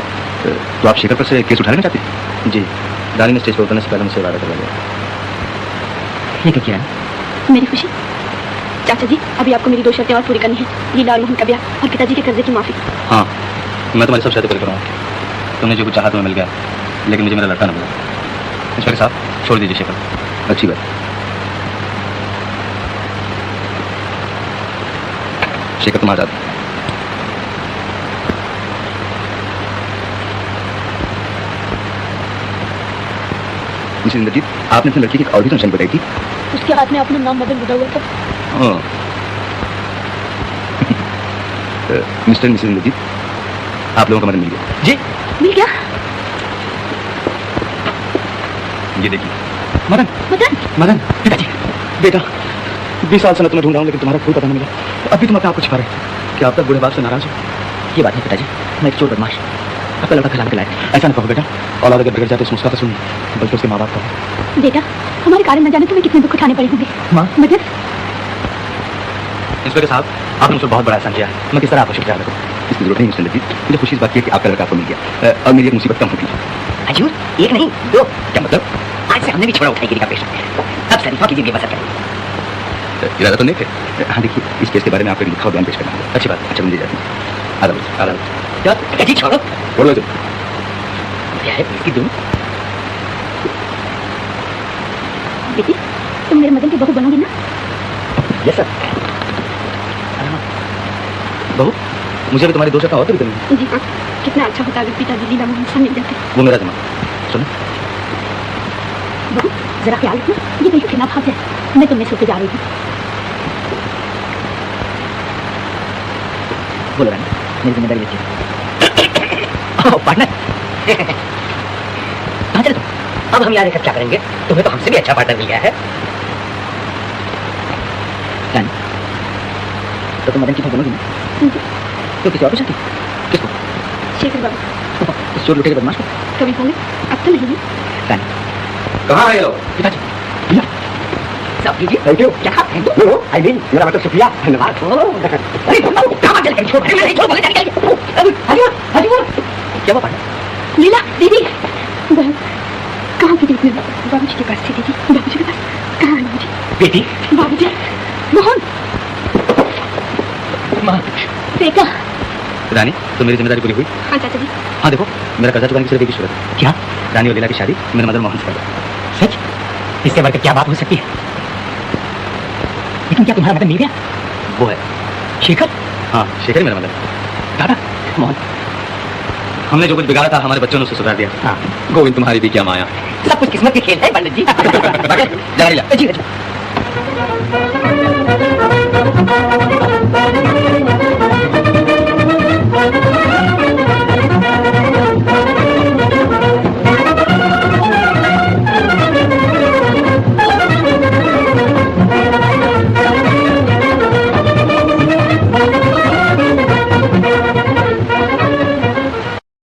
तो आप शेखर पर से केस उठाना चाहते हैं जी दानी ने स्टेज पर उतरने से पहले मुझसे वादा करवा दिया ये क्या है मेरी खुशी चाचा जी अभी आपको मेरी 2 शर्तें और पूरी करनी है लीला और मोहन का ब्याह और पिताजी के कर्जे की माफी हाँ मैं तुम्हारी सब शर्तें पूरी करूँगा तुमने जो कुछ चाहा तुम्हें मिल गया लेकिन मुझे मेरा लड़का न मिला इंस्पेक्टर साहब छोड़ दीजिए शेखर अच्छी बात शेखर तुम आजाद मिस्टर इंद्रजीत आपने अपनी लड़की की एक और भी तो निशानी बताई थी उसके हाथ में अपना नाम मदन लिखा हुआ था मिस्टर मिसेस इंद्रजीत आप लोगों का मदन मिल गया जी मिल गया ये देखिए मदन मदन मदन पिताजी बेटा 20 साल से मैं तुम्हें ढूंढ रहा हूँ लेकिन तुम्हारा कोई पता नहीं मिला। अभी तुम अपने आप को छिपा रहे हो। क्या आप तक बूढ़े बाप से नाराज हो? ये बात है पिताजी, मैं एक चोर बदमाश आपका लड़का खिलाने के लायक। ऐसा ना कहो बेटा, औलाद अगर बिगड़ जाए तो उस मुस्का तो सुनिए, बल्कि उसके माँ बाप का। बेटा हमारे कारण न जाने तुम्हें कितने दुख उठाने पड़े होंगे। माँ मदन इंस्पेक्टर साहब, आपने मुझे बहुत बड़ा एहसान किया है। मैं किस तरह आपको शुक्रिया अदा करूं? इसकी जरूरत नहीं मुझसे लगी। मुझे खुशी इस बात की है कि आपका लड़का आपको मिल गया और मेरी एक मुसीबत कम होगी। हजूर एक नहीं दो। क्या मतलब? आज से हमने भी छोड़ा उठाई का पेश अब शरीफा की जिंदगी बसर करें। इरादा तो नहीं थे। हाँ देखिए, इस केस के बारे में आपको एक लिखा हुआ बयान पेश करना है। अच्छी बात है, अच्छा मुझे जाती है। आदाब क्या पिताजी छोड़ो। बोलो जो क्या है इसकी दूर। बेटी तुम मेरे मदन की बहू बनोगी ना? Yes sir. बहू, मुझे भी तुम्हारी दोस्त का होता भी करेंगे। जी हाँ, कितना अच्छा होता अगर पिताजी लीला मोहन से मिल जाते। वो मेरा जमा सुनो। बहू जरा ख्याल रखना, ये कहीं फिर ना भाग जाए। मैं तुम्हें सोते जा रही हूँ। बोलो रानी, मेरी जिम्मेदारी लेती है। पार्टनर कहाँ चले तुम? अब हम यहाँ रहकर क्या करेंगे? तुम्हें तो हमसे भी अच्छा पार्टनर मिल गया है। रानी तो तुम मदन की बहू बनोगी ना? तो किसी और को चाहती? किसको? शेखर बाबू। इस चोर लुटे के बदमाश को? कभी होंगे, अब तो नहीं। रानी कहाँ है ये लोग? पिताजी सब कीजिए। Thank you. क्या खाते हैं? आई मीन मेरा मतलब शुक्रिया, धन्यवाद। अरे कहाँ चले गए? छोड़ नहीं छोड़, बोले चले गए। हजूर हजूर क्या बात है? लीला दीदी बहू कहाँ की दीदी? बाबूजी के पास थी दीदी। बाबूजी के पास कहाँ है बाबूजी? बेटी बाबूजी मोहन माँ बेटा। रानी, तो मेरी जिम्मेदारी पूरी हुई? हाँ चाचा जी। हाँ देखो, मेरा कर्जा चुकाने की सिर्फ एक ही सूरत है। क्या? रानी और लीला की शादी मेरे मदन मोहन से कर दो। सच? इससे बढ़कर क्या बात हो सकती है? लेकिन क्या तुम्हारा मदन मिल गया? वो है शेखर? हाँ, शेखर ही मेरा मदन। दादा मोहन, हमने जो कुछ बिगाड़ा था हमारे बच्चों ने उसे सुधार दिया। हाँ गोविंद तुम्हारी भी क्या माया। सब कुछ किस्मत के खेल है पंडित जी। जा लीला। जी